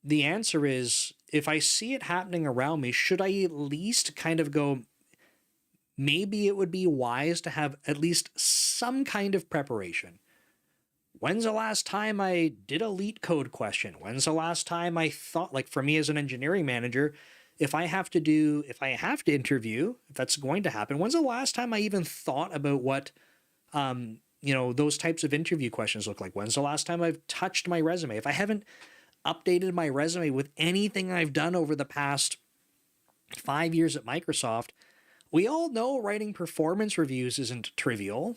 the answer is, if I see it happening around me, should I at least kind of go, maybe it would be wise to have at least some kind of preparation. When's the last time I did a leet code question? When's the last time I thought, for me as an engineering manager, if I have to interview, if that's going to happen, when's the last time I even thought about what, those types of interview questions look like? When's the last time I've touched my resume? If I haven't updated my resume with anything I've done over the past 5 years at Microsoft, we all know writing performance reviews isn't trivial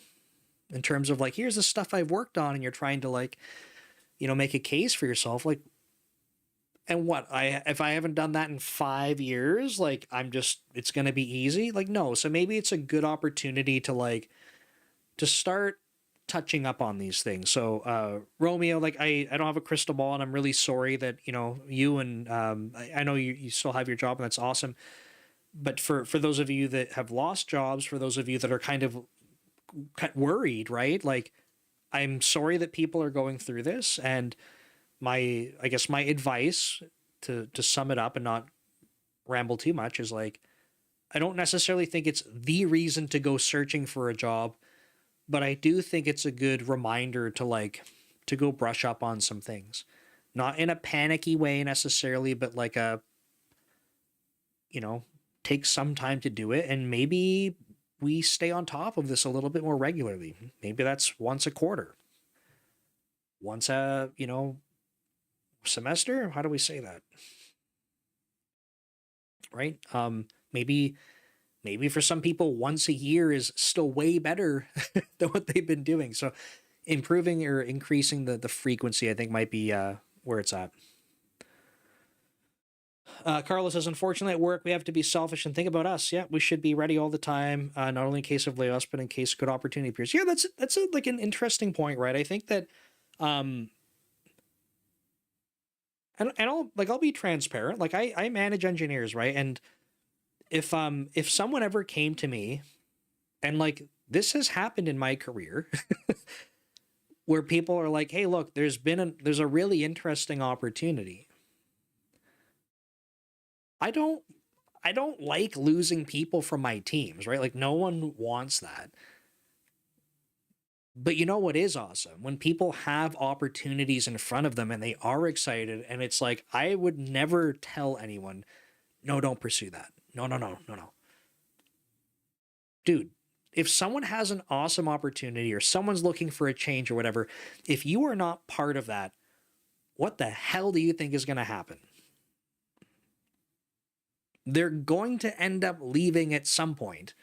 in terms of like, here's the stuff I've worked on, and you're trying to like, make a case for yourself. Like, and if I haven't done that in 5 years, like it's going to be easy. Like, no. So maybe it's a good opportunity to start touching up on these things. So, Romeo, like I don't have a crystal ball, and I'm really sorry that, you and, I know you still have your job, and that's awesome. But for those of you that have lost jobs, for those of you that are kind of worried, right? Like, I'm sorry that people are going through this. And I guess my advice to sum it up and not ramble too much is like, I don't necessarily think it's the reason to go searching for a job, but I do think it's a good reminder to go brush up on some things, not in a panicky way necessarily, but like take some time to do it. And maybe we stay on top of this a little bit more regularly. Maybe that's once a quarter, once a, semester. How do we say that? Right. Maybe for some people, once a year is still way better than what they've been doing. So improving or increasing the frequency, I think, might be where it's at. Carlos says, unfortunately, at work, we have to be selfish and think about us. Yeah, we should be ready all the time, not only in case of layoffs, but in case good opportunity appears. Yeah, that's like an interesting point, right? I think that, and I'll be transparent. Like I manage engineers, right? And if someone ever came to me, and like this has happened in my career, where people are like, hey, look, there's a really interesting opportunity. I don't like losing people from my teams, right? Like no one wants that. But you know what is awesome? When people have opportunities in front of them and they are excited, and it's like, I would never tell anyone, no, don't pursue that. No. Dude, if someone has an awesome opportunity or someone's looking for a change or whatever, if you are not part of that, what the hell do you think is going to happen? They're going to end up leaving at some point,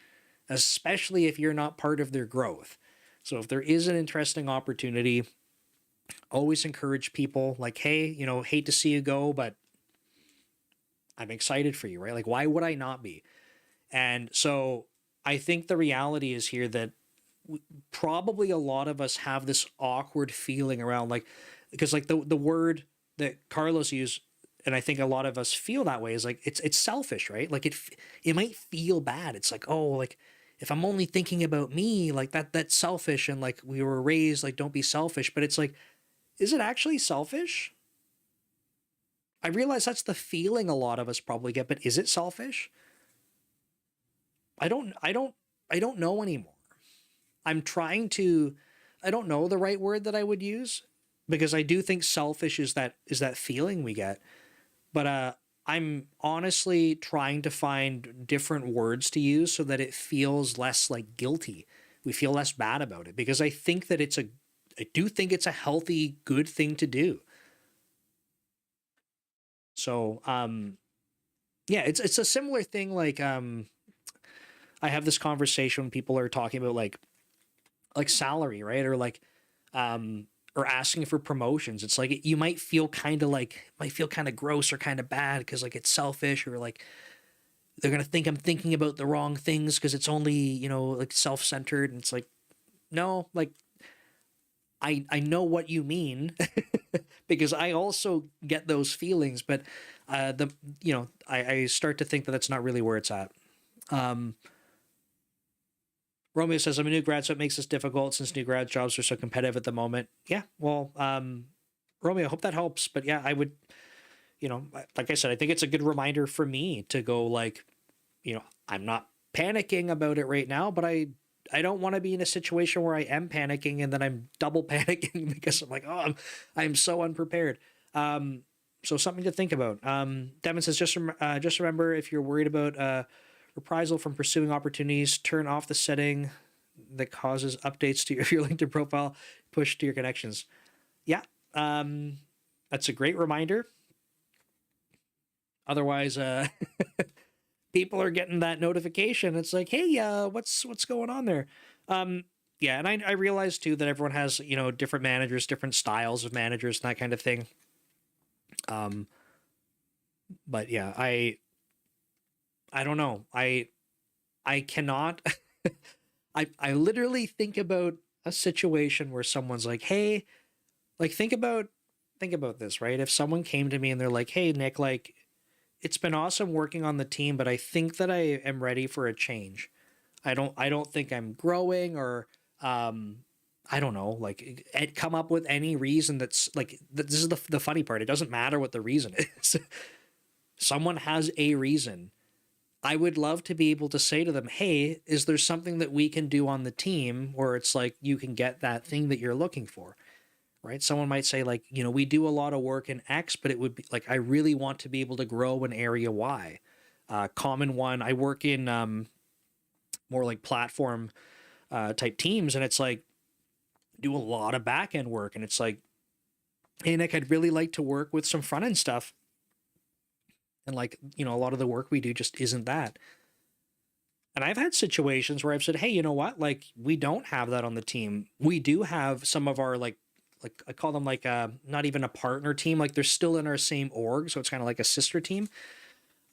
especially if you're not part of their growth. So if there is an interesting opportunity, always encourage people like, hey, hate to see you go, but I'm excited for you, right? Like, why would I not be? And so I think the reality is here that probably a lot of us have this awkward feeling around like, because like the word that Carlos used, and I think a lot of us feel that way, is like, it's selfish, right? Like it might feel bad. It's like, oh, like if I'm only thinking about me, like that's selfish. And like we were raised, like, don't be selfish, but it's like, is it actually selfish? I realize that's the feeling a lot of us probably get, but is it selfish? I don't know anymore. I don't know the right word that I would use, because I do think selfish is that feeling we get. But I'm honestly trying to find different words to use so that it feels less like guilty. We feel less bad about it, because I think that I do think it's a healthy, good thing to do. So, yeah, it's a similar thing. Like, I have this conversation when people are talking about like salary, right? Or like, or asking for promotions. It's like, you might feel kind of gross or kind of bad because like it's selfish, or like they're going to think I'm thinking about the wrong things because it's only, like self-centered. And it's like, no, like I know what you mean because I also get those feelings, but I start to think that that's not really where it's at. Romeo says, I'm a new grad, so it makes this difficult since new grad jobs are so competitive at the moment. Yeah, well, Romeo, I hope that helps. But yeah, I would, like I said, I think it's a good reminder for me to go like, I'm not panicking about it right now, but I don't want to be in a situation where I am panicking and then I'm double panicking because I'm like, oh, I'm so unprepared. So something to think about. Devin says, just remember, if you're worried about reprisal from pursuing opportunities, turn off the setting that causes updates to your LinkedIn profile push to your connections. Yeah, that's a great reminder. Otherwise, people are getting that notification. It's like, hey, what's going on there? Yeah, and I realize too that everyone has, you know, different managers, different styles of managers, and that kind of thing. But yeah, I don't know. I cannot. I literally think about a situation where someone's like, hey, like think about this, right? If someone came to me and they're like, hey, Nick, like it's been awesome working on the team, but I think that I am ready for a change. I don't think I'm growing, or I don't know, like come up with any reason that's like this is the funny part. It doesn't matter what the reason is. Someone has a reason. I would love to be able to say to them, hey, is there something that we can do on the team where it's like you can get that thing that you're looking for? Right? Someone might say, like, you know, we do a lot of work in X, but it would be like, I really want to be able to grow in area Y. Common one, I work in more like platform type teams, and it's like, do a lot of back end work. And it's like, hey, Nick, I'd really like to work with some front end stuff. And like, you know, a lot of the work we do just isn't that. And I've had situations where I've said, hey, you know what? Like, we don't have that on the team. We do have some of our like I call them like not even a partner team. Like they're still in our same org. So it's kind of like a sister team.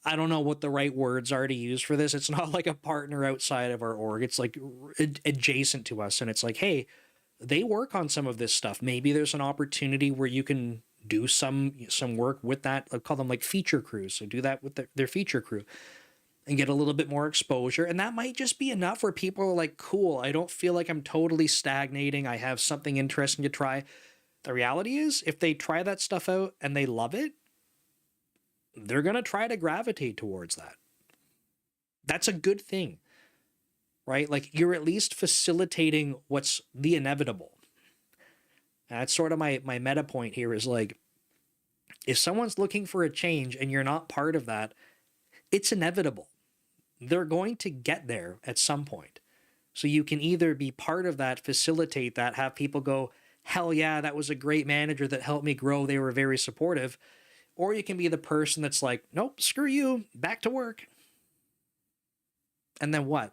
I don't know what the right words are to use for this. It's not like a partner outside of our org. It's like adjacent to us. And it's like, hey, they work on some of this stuff. Maybe there's an opportunity where you can do some work with that. I call them like feature crews. So do that with their feature crew and get a little bit more exposure. And that might just be enough where people are like, cool, I don't feel like I'm totally stagnating. I have something interesting to try. The reality is, if they try that stuff out and they love it, they're going to try to gravitate towards that. That's a good thing, right? Like you're at least facilitating what's the inevitable. And that's sort of my meta point here is like, if someone's looking for a change and you're not part of that, it's inevitable. They're going to get there at some point. So you can either be part of that, facilitate that, have people go, hell yeah, that was a great manager that helped me grow. They were very supportive. Or you can be the person that's like, nope, screw you, back to work. And then what?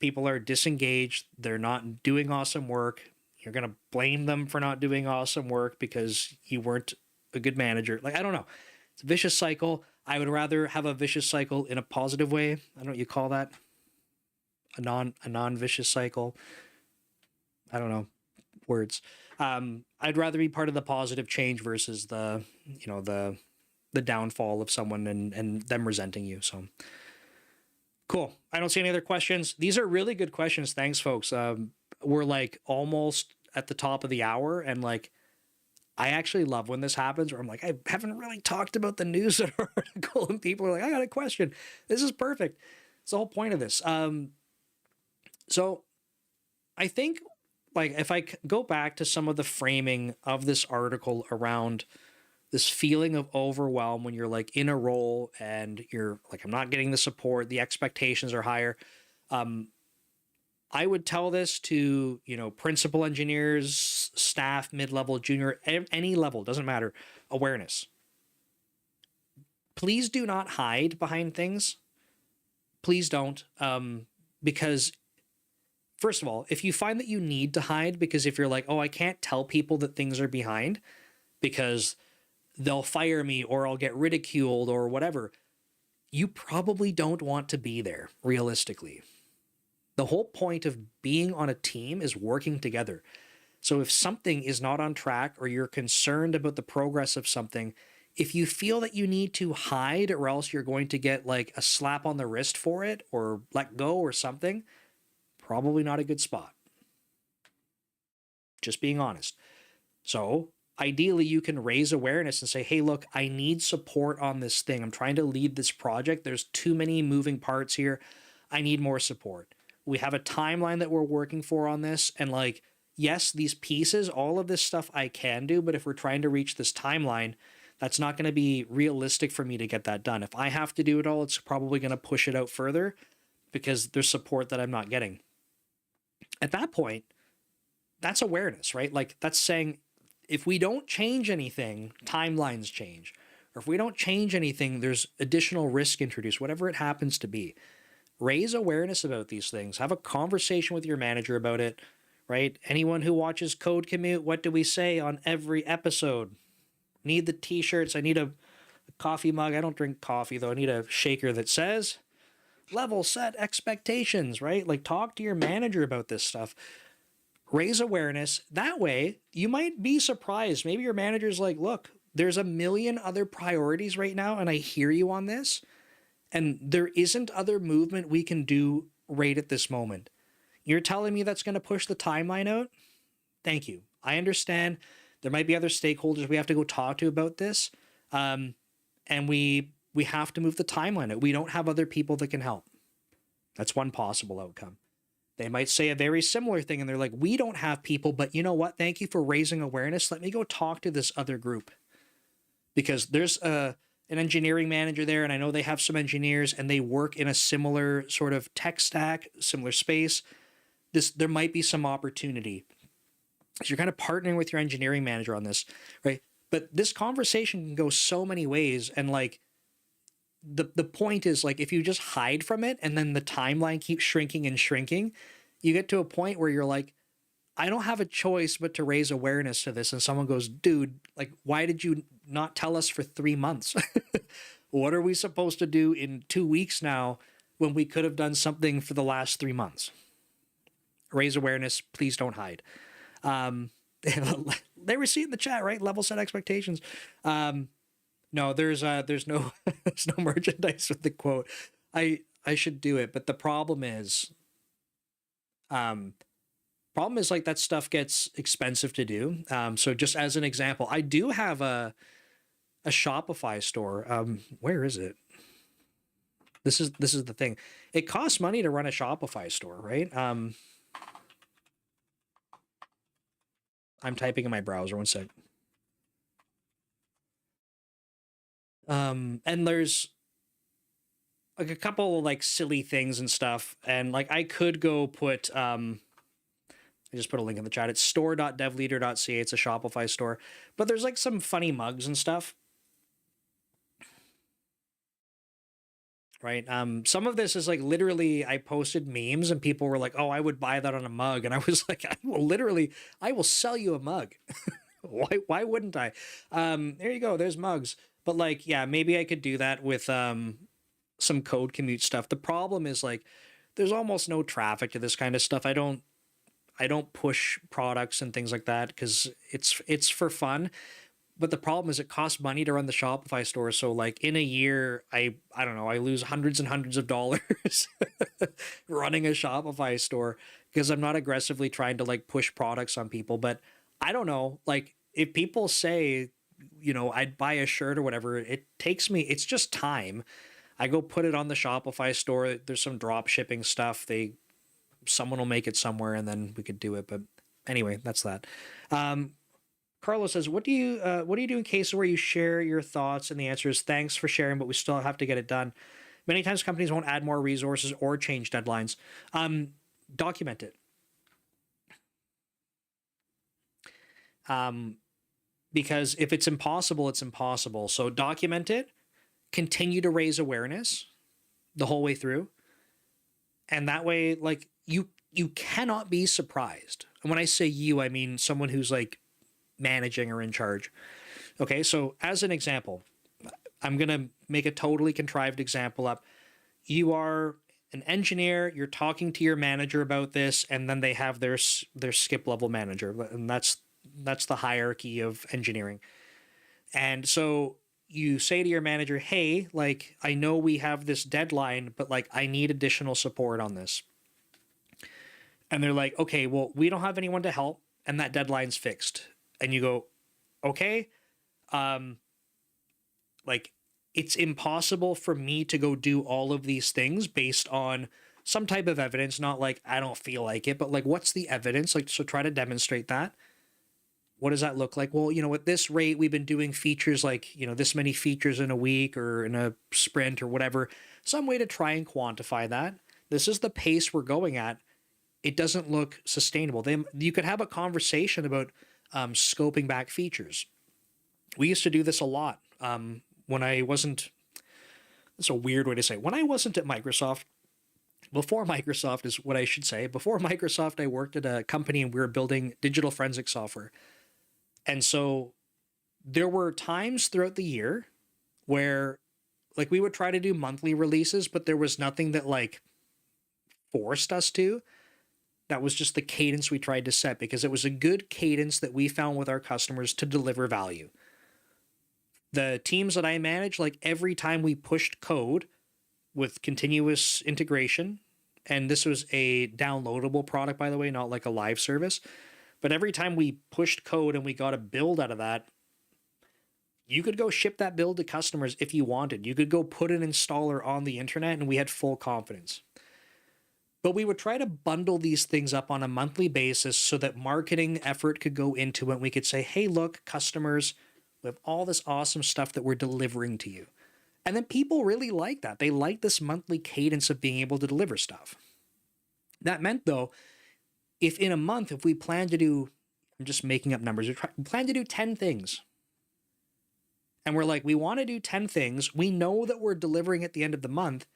People are disengaged. They're not doing awesome work. You're going to blame them for not doing awesome work because you weren't a good manager. Like, I don't know. It's a vicious cycle. I would rather have a vicious cycle in a positive way. I don't know what you call that. A non-vicious cycle. I don't know words. I'd rather be part of the positive change versus the downfall of someone and them resenting you. So cool. I don't see any other questions. These are really good questions. Thanks, folks. We're like almost at the top of the hour, and like I actually love when this happens where I'm like, I haven't really talked about the news article and people are like, I got a question. This is perfect. It's the whole point of this. So I think like if I go back to some of the framing of this article around this feeling of overwhelm when you're like in a role and you're like, I'm not getting the support, the expectations are higher. I would tell this to, you know, principal engineers, staff, mid-level, junior, any level, doesn't matter. Awareness. Please do not hide behind things. Please don't. Because first of all, if you find that you need to hide, because if you're like, oh, I can't tell people that things are behind because they'll fire me or I'll get ridiculed or whatever, you probably don't want to be there, realistically. The whole point of being on a team is working together. So if something is not on track or you're concerned about the progress of something, if you feel that you need to hide or else you're going to get like a slap on the wrist for it or let go or something, probably not a good spot. Just being honest. So ideally you can raise awareness and say, hey, look, I need support on this thing. I'm trying to lead this project. There's too many moving parts here. I need more support. We have a timeline that we're working for on this. And like, yes, these pieces, all of this stuff I can do, but if we're trying to reach this timeline, That's not going to be realistic for me to get that done. If I have to do it all, it's probably going to push it out further because there's support that I'm not getting. At that point, that's awareness, right? Like that's saying if we don't change anything, timelines change. Or if we don't change anything, there's additional risk introduced, whatever it happens to be. Raise awareness about these things. Have a conversation with your manager about it, right? Anyone who watches Code Commute, what do we say on every episode? Need the t-shirts. I need a coffee mug. I don't drink coffee, though. I need a shaker that says level set expectations, right? Like talk to your manager about this stuff. Raise awareness. That way, you might be surprised. Maybe your manager's like, look, there's a million other priorities right now, and I hear you on this, and there isn't other movement we can do right at this moment. You're telling me that's going to push the timeline out? Thank you. I understand there might be other stakeholders we have to go talk to about this, and we have to move the timeline out. We don't have other people that can help. That's one possible outcome. They might say a very similar thing, and they're like, we don't have people, but you know what? Thank you for raising awareness. Let me go talk to this other group. Because there's an engineering manager there, and I know they have some engineers, and they work in a similar sort of tech stack, similar space. There might be some opportunity. So you're kind of partnering with your engineering manager on this, right? But this conversation can go so many ways, and like the point is like if you just hide from it and then the timeline keeps shrinking and shrinking, you get to a point where you're like, I don't have a choice but to raise awareness to this. And someone goes, dude, like, why did you not tell us for 3 months? What are we supposed to do in 2 weeks now when we could have done something for the last 3 months? Raise awareness. Please don't hide. They were seeing the chat, right? Level set expectations. No, there's no there's no merchandise with the quote. I should do it, but the problem is like that stuff gets expensive to do. So just as an example, I do have a Shopify store. Where is it? This is the thing. It costs money to run a Shopify store, right? I'm typing in my browser. One sec. And there's like a couple like silly things and stuff, and like I could go put I just put a link in the chat. It's store.devleader.ca. It's a Shopify store, but there's like some funny mugs and stuff, right? Some of this is like literally I posted memes and people were like, oh, I would buy that on a mug, and I was like, I will sell you a mug. Why wouldn't I? There you go. There's mugs. But like, yeah, maybe I could do that with some Code Commute stuff. The problem is like, there's almost no traffic to this kind of stuff. I don't push products and things like that because it's for fun. But the problem is it costs money to run the Shopify store. So like in a year, I don't know, I lose hundreds and hundreds of dollars running a Shopify store because I'm not aggressively trying to like push products on people. But I don't know, like if people say, you know, I'd buy a shirt or whatever, it takes me, it's just time. I go put it on the Shopify store. There's some drop shipping stuff. Someone will make it somewhere and then we could do it. But anyway, that's that. Carlos says, what do you do in cases where you share your thoughts? And the answer is thanks for sharing, but we still have to get it done. Many times companies won't add more resources or change deadlines. Document it. Because if it's impossible, it's impossible. So document it, continue to raise awareness the whole way through. And that way, like you cannot be surprised. And when I say you, I mean someone who's like managing or in charge. Okay. So as an example, I'm going to make a totally contrived example up. You are an engineer, you're talking to your manager about this, and then they have their skip level manager. And that's the hierarchy of engineering. And so you say to your manager, hey, like, I know we have this deadline, but like, I need additional support on this. And they're like, okay, well, we don't have anyone to help and that deadline's fixed. And you go, okay, like it's impossible for me to go do all of these things based on some type of evidence, not like, I don't feel like it, but like, what's the evidence? Like, so try to demonstrate that. what does that look like? Well, at this rate, we've been doing features like, this many features in a week or in a sprint or whatever, some way to try and quantify that. This is the pace we're going at. It doesn't look sustainable. You could have a conversation about scoping back features. We used to do this a lot when I wasn't, it's a weird way to say, when I wasn't at Microsoft. Before Microsoft is what I should say. Before Microsoft, I worked at a company and we were building digital forensic software. And so there were times throughout the year where like we would try to do monthly releases, but there was nothing that like forced us to. That was just the cadence we tried to set because it was a good cadence that we found with our customers to deliver value. The teams that I manage, like every time we pushed code with continuous integration, and this was a downloadable product, by the way, not like a live service, but every time we pushed code and we got a build out of that, you could go ship that build to customers if you wanted. You could go put an installer on the internet and we had full confidence. But we would try to bundle these things up on a monthly basis so that marketing effort could go into it. And we could say, hey, look, customers, we have all this awesome stuff that we're delivering to you. And then people really like that. They like this monthly cadence of being able to deliver stuff. That meant, though, if in a month, if we plan to do, I'm just making up numbers, we plan to do 10 things. And we're like, we want to do 10 things. We know that we're delivering at the end of the month.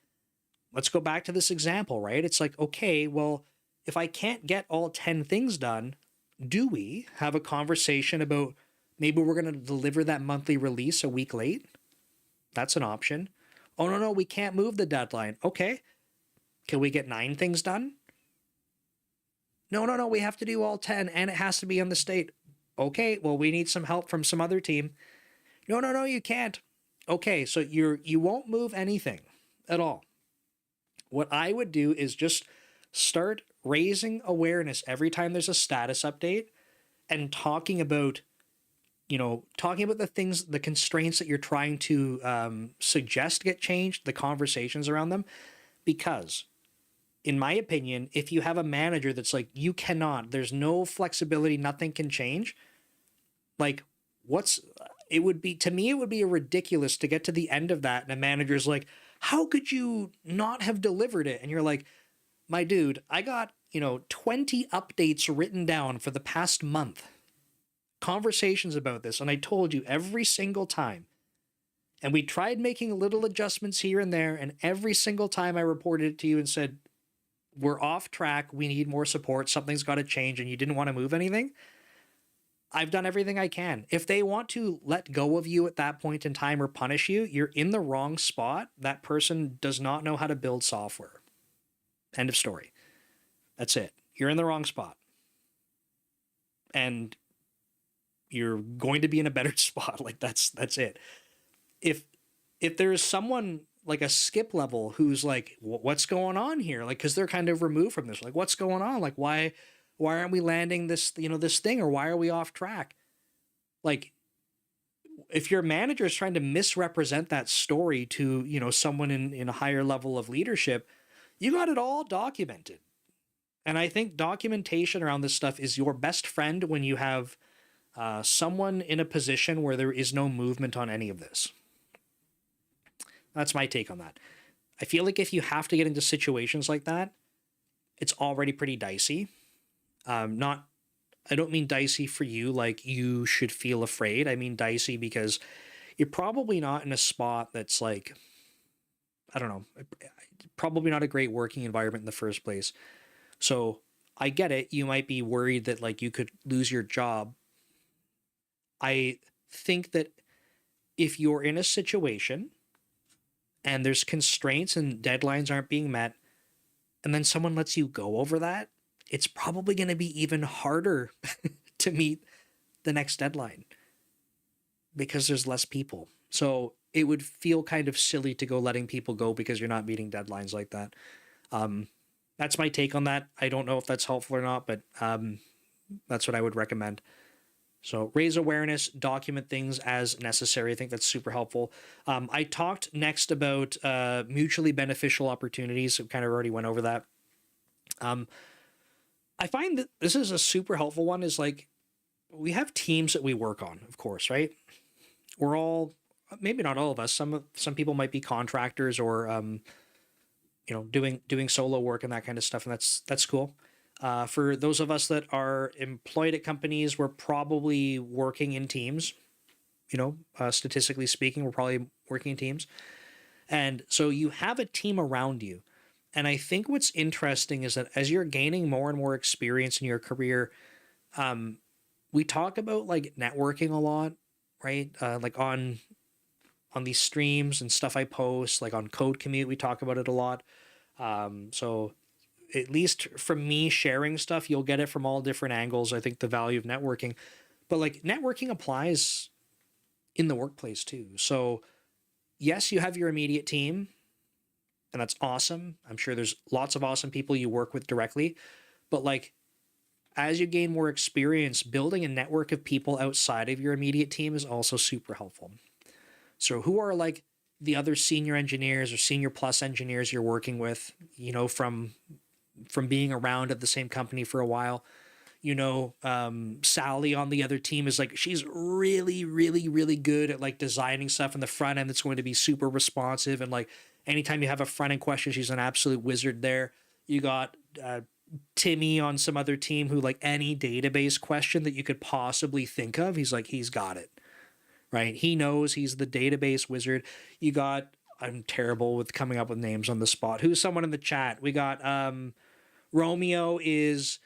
Let's go back to this example, right? It's like, okay, well, if I can't get all 10 things done, do we have a conversation about maybe we're going to deliver that monthly release a week late? That's an option. Oh, no, we can't move the deadline. Okay. Can we get 9 things done? No, we have to do all 10 and it has to be on the state. Okay, well, we need some help from some other team. No, you can't. Okay, so you won't move anything at all. What I would do is just start raising awareness every time there's a status update and talking about the things, the constraints that you're trying to suggest get changed, the conversations around them. Because, in my opinion, if you have a manager that's like, you cannot, there's no flexibility, nothing can change, like, it would be ridiculous to get to the end of that and a manager's like, how could you not have delivered it? And you're like, my dude, I got, 20 updates written down for the past month. Conversations about this, and I told you every single time. And we tried making little adjustments here and there, and every single time I reported it to you and said, we're off track, we need more support, something's got to change, and you didn't want to move anything. I've done everything I can. If they want to let go of you at that point in time or punish you, you're in the wrong spot. That person does not know how to build software. End of story. That's it. You're in the wrong spot. And you're going to be in a better spot. Like that's it. If there's someone like a skip level who's like, what's going on here? Like, cause they're kind of removed from this. Like, what's going on? Like, why aren't we landing this, this thing, or why are we off track? Like, if your manager is trying to misrepresent that story to, someone in a higher level of leadership, you got it all documented. And I think documentation around this stuff is your best friend when you have someone in a position where there is no movement on any of this. That's my take on that. I feel like if you have to get into situations like that, it's already pretty dicey. I don't mean dicey for you, like you should feel afraid. I mean dicey because you're probably not in a spot that's like, I don't know, probably not a great working environment in the first place. So I get it. You might be worried that like you could lose your job. I think that if you're in a situation and there's constraints and deadlines aren't being met, and then someone lets you go over that, it's probably going to be even harder to meet the next deadline because there's less people. So it would feel kind of silly to go letting people go because you're not meeting deadlines like that. That's my take on that. I don't know if that's helpful or not, but that's what I would recommend. So raise awareness, document things as necessary. I think that's super helpful. I talked next about mutually beneficial opportunities. So kind of already went over that. I find that this is a super helpful one, is like we have teams that we work on, of course, right? We're all, maybe not all of us. Some people might be contractors or doing solo work and that kind of stuff, and that's cool. For those of us that are employed at companies, we're probably working in teams. Statistically speaking, we're probably working in teams, and so you have a team around you. And I think what's interesting is that as you're gaining more and more experience in your career, we talk about like networking a lot, right? Like on these streams and stuff I post, like on Code Commute, we talk about it a lot. So at least from me sharing stuff, you'll get it from all different angles. I think the value of networking, but like networking applies in the workplace too. So yes, you have your immediate team, and that's awesome. I'm sure there's lots of awesome people you work with directly, but like as you gain more experience, building a network of people outside of your immediate team is also super helpful. So who are like the other senior engineers or senior plus engineers you're working with, from being around at the same company for a while? Sally on the other team is like, she's really, really, really good at like designing stuff in the front end that's going to be super responsive. And like anytime you have a front end question, she's an absolute wizard there. You got Timmy on some other team who, like, any database question that you could possibly think of, he's got it, right? He knows, he's the database wizard. You got, I'm terrible with coming up with names on the spot. Who's someone in the chat? We got Romeo is,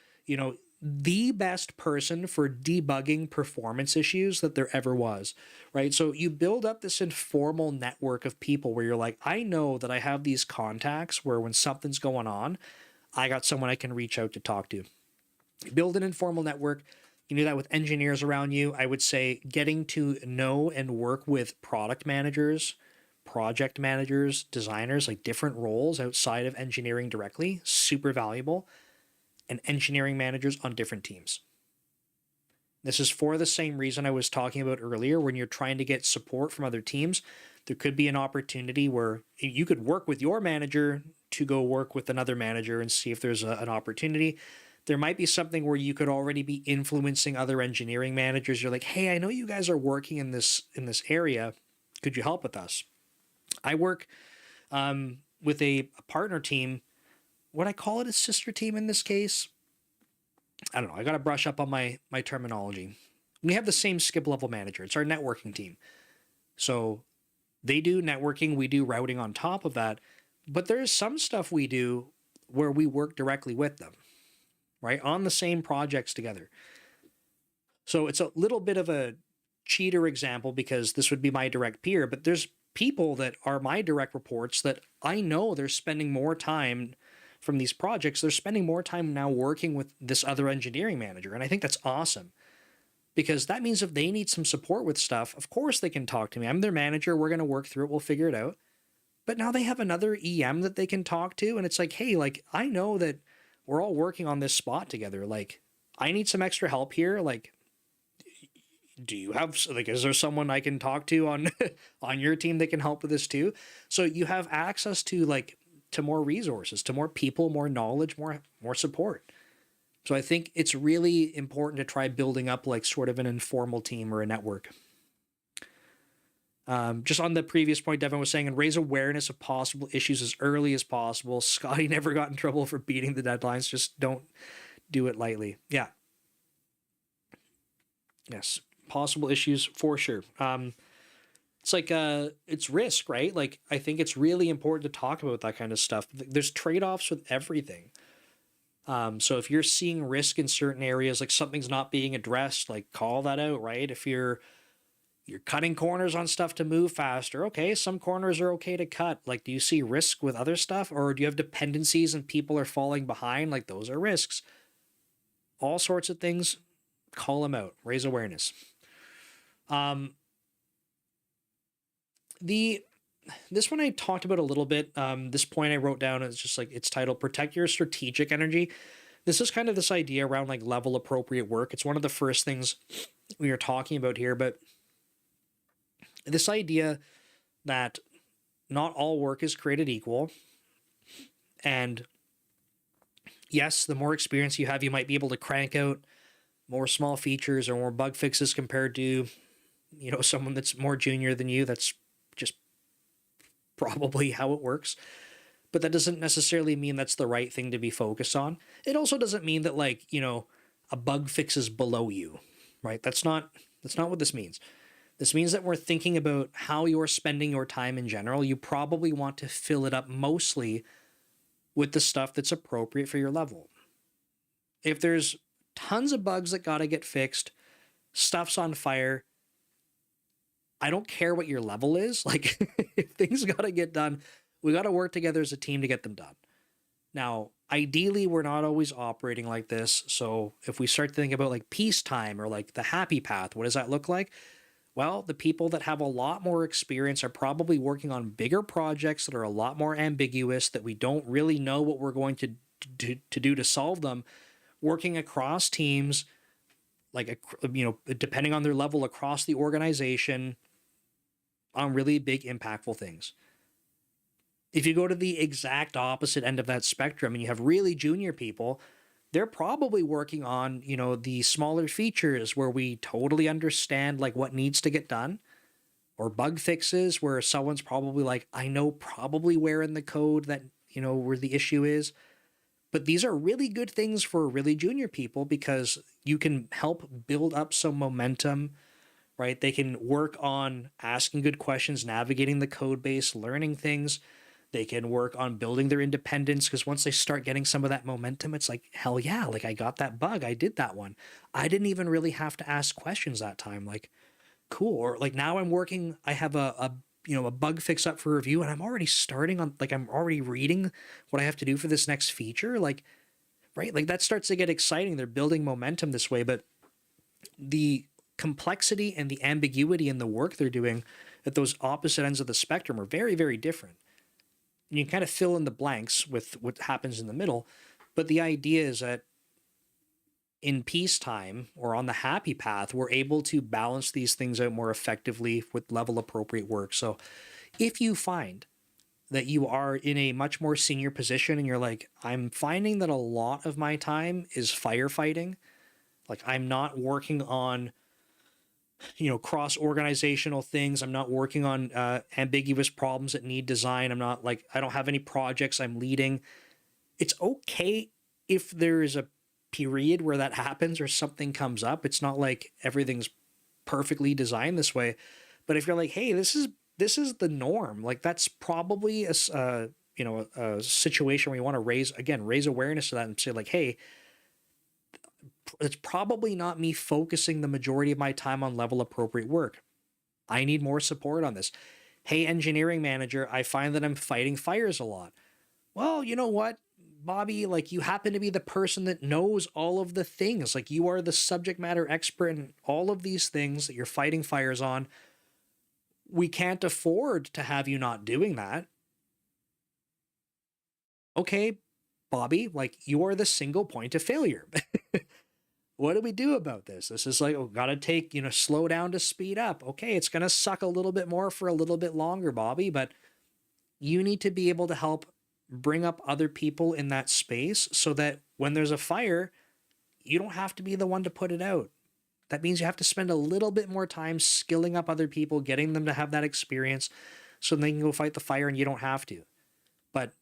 the best person for debugging performance issues that there ever was, right? So you build up this informal network of people where you're like, I know that I have these contacts where when something's going on, I got someone I can reach out to talk to. Build an informal network. You do that with engineers around you. I would say getting to know and work with product managers, project managers, designers, like different roles outside of engineering directly, super valuable. And engineering managers on different teams. This is for the same reason I was talking about earlier. When you're trying to get support from other teams, there could be an opportunity where you could work with your manager to go work with another manager and see if there's an opportunity. There might be something where you could already be influencing other engineering managers. You're like, hey, I know you guys are working in this area. Could you help with us? I work with a partner team. Would I call it a sister team in this case? I don't know. I got to brush up on my terminology. We have the same skip level manager. It's our networking team. So they do networking. We do routing on top of that. But there's some stuff we do where we work directly with them, right? On the same projects together. So it's a little bit of a cheater example because this would be my direct peer, but there's people that are my direct reports that I know they're spending more time from these projects. They're spending more time now working with this other engineering manager. And I think that's awesome because that means if they need some support with stuff, of course they can talk to me. I'm their manager. We're going to work through it. We'll figure it out. But now they have another EM that they can talk to. And it's like, hey, like, I know that we're all working on this spot together. Like, I need some extra help here. Like, do you have, like, is there someone I can talk to on, on your team that can help with this too? So you have access to, like, to more resources, to more people, more knowledge, more support. So I think it's really important to try building up like sort of an informal team or a network. Just on the previous point, Devin was saying, and raise awareness of possible issues as early as possible. Scotty never got in trouble for beating the deadlines. Just don't do it lightly. Yeah. Yes. Possible issues for sure. It's like it's risk, right? Like I think it's really important to talk about that kind of stuff. There's trade-offs with everything. So if you're seeing risk in certain areas, like something's not being addressed, like call that out, right? If you're cutting corners on stuff to move faster, okay, some corners are okay to cut. Like, do you see risk with other stuff, or do you have dependencies and people are falling behind? Like those are risks. All sorts of things. Call them out. Raise awareness. This one I talked about a little bit. This point I wrote down is just like it's titled "Protect Your Strategic Energy." This is kind of this idea around like level appropriate work. It's one of the first things we are talking about here, but this idea that not all work is created equal, and yes, the more experience you have, you might be able to crank out more small features or more bug fixes compared to, someone that's more junior than you. That's just probably how it works. But that doesn't necessarily mean that's the right thing to be focused on. It also doesn't mean that, like, a bug fix is below you, right? That's not what this means. This means that we're thinking about how you're spending your time in general. You probably want to fill it up mostly with the stuff that's appropriate for your level. If there's tons of bugs that got to get fixed, stuff's on fire, I don't care what your level is. Like, if things got to get done, we got to work together as a team to get them done. Now, ideally, we're not always operating like this. So if we start thinking about like peacetime or like the happy path, what does that look like? Well, the people that have a lot more experience are probably working on bigger projects that are a lot more ambiguous, that we don't really know what we're going to do to solve them, working across teams, like, depending on their level across the organization on really big, impactful things. If you go to the exact opposite end of that spectrum and you have really junior people, they're probably working on, the smaller features where we totally understand like what needs to get done, or bug fixes where someone's probably like, I know probably where in the code that, where the issue is. But these are really good things for really junior people because you can help build up some momentum, right? They can work on asking good questions, navigating the code base, learning things. They can work on building their independence because once they start getting some of that momentum, it's like, hell yeah, like I got that bug. I did that one. I didn't even really have to ask questions that time. Like, cool. Or like now I have a bug fix up for review and I'm already starting on, like, I'm already reading what I have to do for this next feature. Like, right. Like that starts to get exciting. They're building momentum this way, but the complexity and the ambiguity in the work they're doing at those opposite ends of the spectrum are very, very different. And you kind of fill in the blanks with what happens in the middle. But the idea is that in peacetime or on the happy path, we're able to balance these things out more effectively with level appropriate work. So if you find that you are in a much more senior position and you're like, I'm finding that a lot of my time is firefighting, like I'm not working on, cross organizational things. I'm not working on ambiguous problems that need design. I don't have any projects I'm leading. It's okay if there is a period where that happens or something comes up. It's not like everything's perfectly designed this way. But if you're like, hey, this is the norm, like that's probably a situation where you want to raise awareness to that and say like, hey, it's probably not me focusing the majority of my time on level appropriate work. I need more support on this. Hey, engineering manager, I find that I'm fighting fires a lot. Well, you know what, Bobby, like you happen to be the person that knows all of the things. Like you are the subject matter expert in all of these things that you're fighting fires on. We can't afford to have you not doing that. Okay, Bobby, like you are the single point of failure. What do we do about this? This is like, gotta take, slow down to speed up. Okay, it's gonna suck a little bit more for a little bit longer, Bobby, but you need to be able to help bring up other people in that space so that when there's a fire, you don't have to be the one to put it out. That means you have to spend a little bit more time skilling up other people, getting them to have that experience so they can go fight the fire and you don't have to. But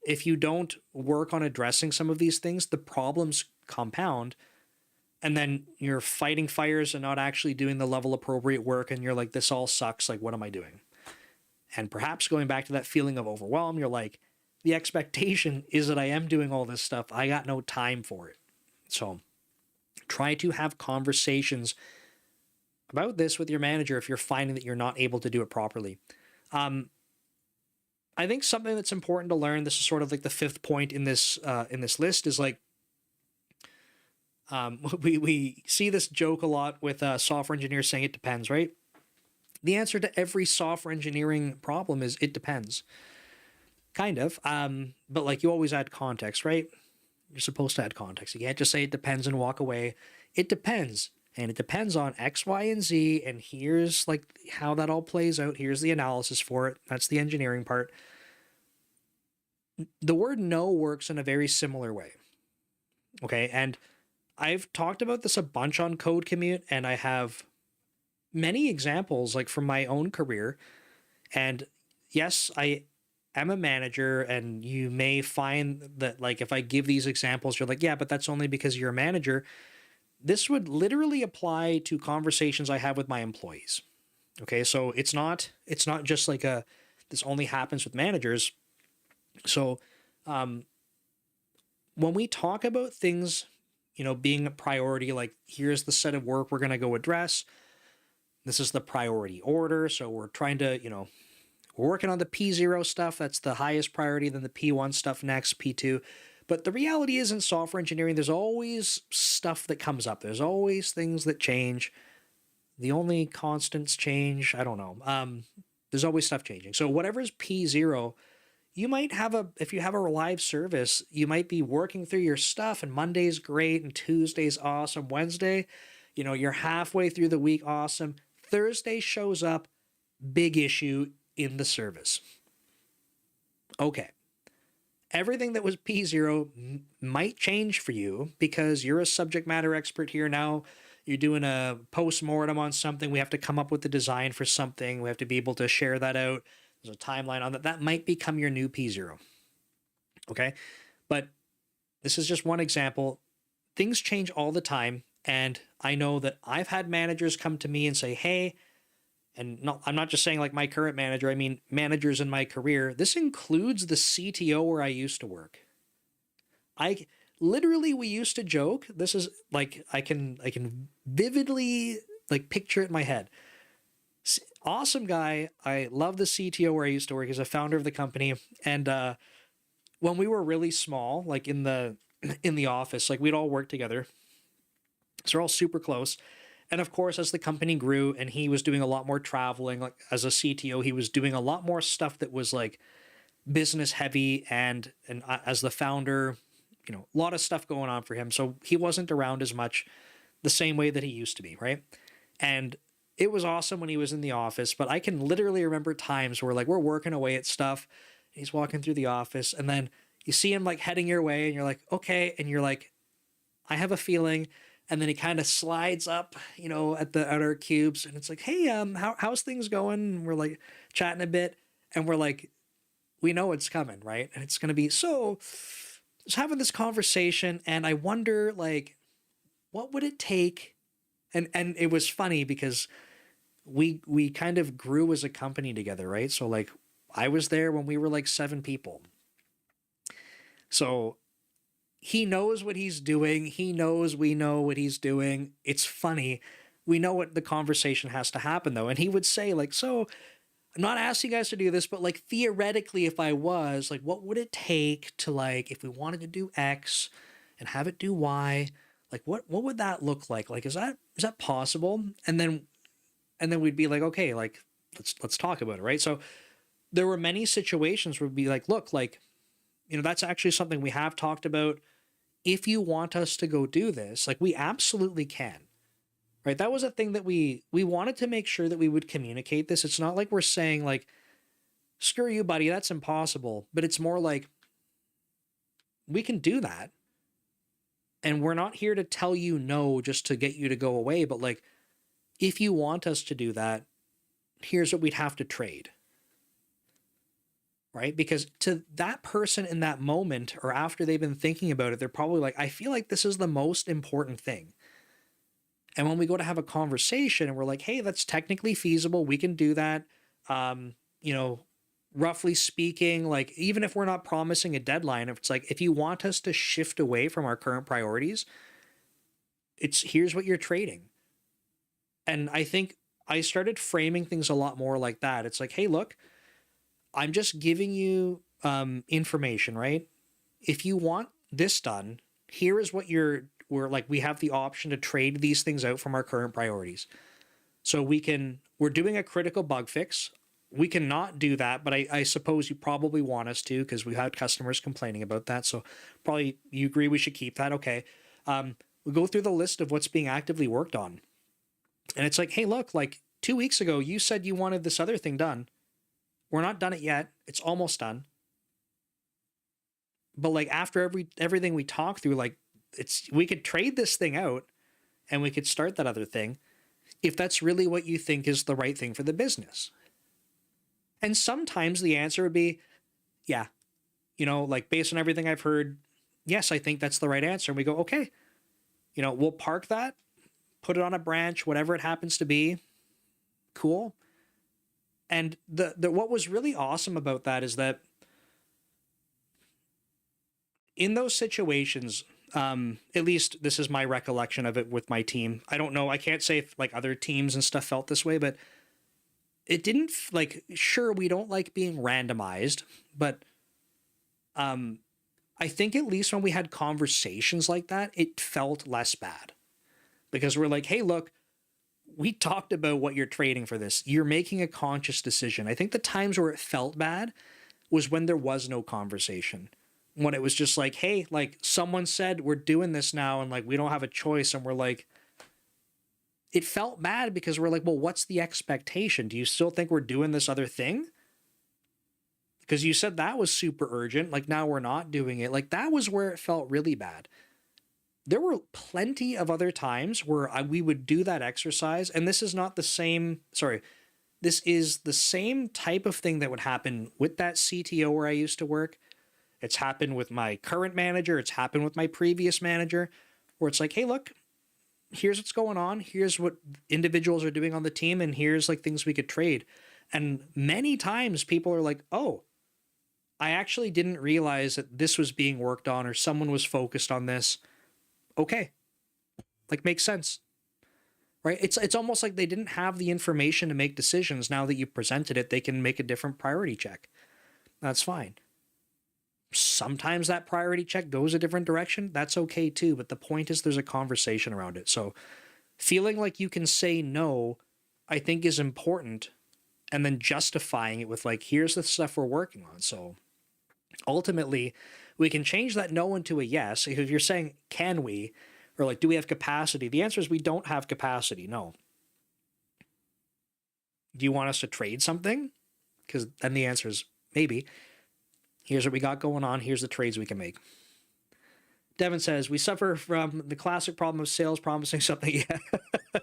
if you don't work on addressing some of these things, the problems compound. And then you're fighting fires and not actually doing the level appropriate work. And you're like, this all sucks. Like, what am I doing? And perhaps going back to that feeling of overwhelm, you're like, the expectation is that I am doing all this stuff. I got no time for it. So try to have conversations about this with your manager if you're finding that you're not able to do it properly. I think something that's important to learn, this is sort of like the fifth point in this list, is like, we see this joke a lot with software engineers saying it depends, right? The answer to every software engineering problem is it depends. Kind of. But like you always add context, right? You're supposed to add context. You can't just say it depends and walk away. It depends. And it depends on X, Y, and Z. And here's like how that all plays out. Here's the analysis for it. That's the engineering part. The word no works in a very similar way. Okay. And I've talked about this a bunch on Code Commute, and I have many examples like from my own career. And yes, I am a manager, and you may find that like if I give these examples, you're like, yeah, but that's only because you're a manager. This would literally apply to conversations I have with my employees. Okay, so it's not just like a this only happens with managers. So um, when we talk about things, being a priority, like here's the set of work we're going to go address. This is the priority order. So we're trying to, we're working on the P0 stuff. That's the highest priority. Then the P1 stuff next, P2. But the reality is in software engineering, there's always stuff that comes up. There's always things that change. The only constants change. I don't know. There's always stuff changing. So whatever's P0, you might have if you have a live service, you might be working through your stuff and Monday's great and Tuesday's awesome. Wednesday, you're halfway through the week. Awesome. Thursday shows up, big issue in the service. Okay. Everything that was P0 might change for you because you're a subject matter expert here now. You're doing a post-mortem on something. We have to come up with the design for something. We have to be able to share that out. There's a timeline on that. That might become your new P0. Okay. But this is just one example. Things change all the time. And I know that I've had managers come to me and say, hey, and no, I'm not just saying like my current manager, I mean managers in my career. This includes the CTO where I used to work. We used to joke. This is like I can vividly like picture it in my head. Awesome guy. I love the CTO where I used to work. He's a founder of the company. And when we were really small, like in the office, like we'd all work together. So we're all super close. And of course, as the company grew and he was doing a lot more traveling, like as a CTO, he was doing a lot more stuff that was like business heavy. And as the founder, a lot of stuff going on for him. So he wasn't around as much the same way that he used to be, right? And it was awesome when he was in the office, but I can literally remember times where like we're working away at stuff. He's walking through the office and then you see him like heading your way and you're like, okay. And you're like, I have a feeling. And then he kind of slides up, at our cubes and it's like, hey, how's things going? And we're like chatting a bit and we're like, we know it's coming, right? And it's going to be, so I was having this conversation and I wonder like, what would it take? And it was funny because we kind of grew as a company together, right? So like I was there when we were like 7 people. So he knows what he's doing. He knows we know what he's doing. It's funny. We know what the conversation has to happen though. And he would say like, so I'm not asking you guys to do this, but like theoretically, if I was like, what would it take to like, if we wanted to do X and have it do Y, like what would that look like? Like, is that possible? And then we'd be like, okay, like let's talk about it. Right. So there were many situations where we'd be like, look, like, that's actually something we have talked about. If you want us to go do this, like we absolutely can, right? That was a thing that we wanted to make sure that we would communicate this. It's not like we're saying like, screw you, buddy, that's impossible. But it's more like, we can do that. And we're not here to tell you no just to get you to go away. But like, if you want us to do that, here's what we'd have to trade. Right? Because to that person in that moment or after they've been thinking about it, they're probably like, I feel like this is the most important thing. And when we go to have a conversation and we're like, hey, that's technically feasible. We can do that. Roughly speaking, like even if we're not promising a deadline, if it's like, if you want us to shift away from our current priorities, here's what you're trading. And I think I started framing things a lot more like that. It's like, hey, look, I'm just giving you information, right? If you want this done, here is what we have the option to trade these things out from our current priorities. So we're doing a critical bug fix. We cannot do that, but I suppose you probably want us to because we had customers complaining about that. So probably you agree we should keep that. Okay. We go through the list of what's being actively worked on. And it's like, hey, look, like 2 weeks ago, you said you wanted this other thing done. We're not done it yet. It's almost done. But like after everything we talk through, like we could trade this thing out and we could start that other thing if that's really what you think is the right thing for the business. And sometimes the answer would be, yeah, like based on everything I've heard, yes, I think that's the right answer. And we go, okay, we'll park that, put it on a branch, whatever it happens to be. Cool. And the what was really awesome about that is that in those situations, at least this is my recollection of it with my team. I don't know. I can't say if like other teams and stuff felt this way, but it didn't like, sure, we don't like being randomized, but I think at least when we had conversations like that, it felt less bad because we're like, hey, look, we talked about what you're trading for this. You're making a conscious decision. I think the times where it felt bad was when there was no conversation. When it was just like, hey, like someone said we're doing this now and like we don't have a choice. And we're like, it felt bad because we're like, well, what's the expectation? Do you still think we're doing this other thing? Because you said that was super urgent. Like now we're not doing it. Like that was where it felt really bad. There were plenty of other times where we would do that exercise. And this is not the same. Sorry. This is the same type of thing that would happen with that CTO where I used to work. It's happened with my current manager. It's happened with my previous manager where it's like, hey, look, here's what's going on. Here's what individuals are doing on the team. And here's like things we could trade. And many times people are like, oh, I actually didn't realize that this was being worked on or someone was focused on this. Okay. Like makes sense. Right? It's almost like they didn't have the information to make decisions. Now that you presented it, they can make a different priority check. That's fine. Sometimes that priority check goes a different direction. That's okay too. But the point is there's a conversation around it. So feeling like you can say no, I think is important. And then justifying it with like, here's the stuff we're working on. So ultimately we can change that no into a yes. If you're saying, can we, or like, do we have capacity? The answer is we don't have capacity. No. Do you want us to trade something? Because then the answer is maybe. Here's what we got going on. Here's the trades we can make. Devin says, we suffer from the classic problem of sales promising something. Yeah.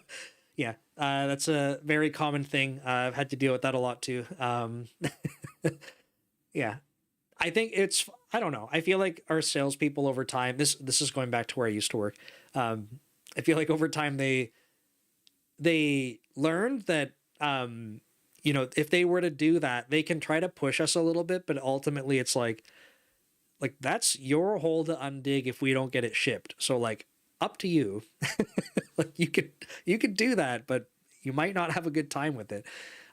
Yeah. That's a very common thing. I've had to deal with that a lot too. Yeah. I think I don't know. I feel like our salespeople over time, this is going back to where I used to work. I feel like over time they learned that, if they were to do that, they can try to push us a little bit, but ultimately it's like that's your hole to undig if we don't get it shipped. So like up to you. Like you could do that, but you might not have a good time with it.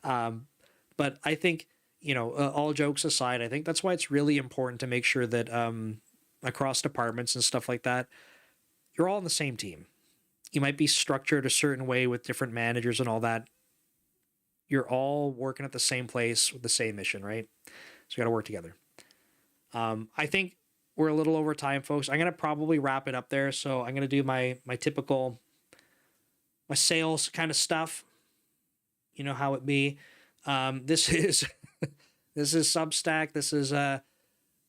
But I think, all jokes aside, I think that's why it's really important to make sure that across departments and stuff like that, you're all on the same team. You might be structured a certain way with different managers and all that. You're all working at the same place with the same mission, right? So you got to work together. I think we're a little over time, folks. I'm going to probably wrap it up there. So I'm going to do my typical, my sales kind of stuff. You know how it be. This is, this is Substack. This is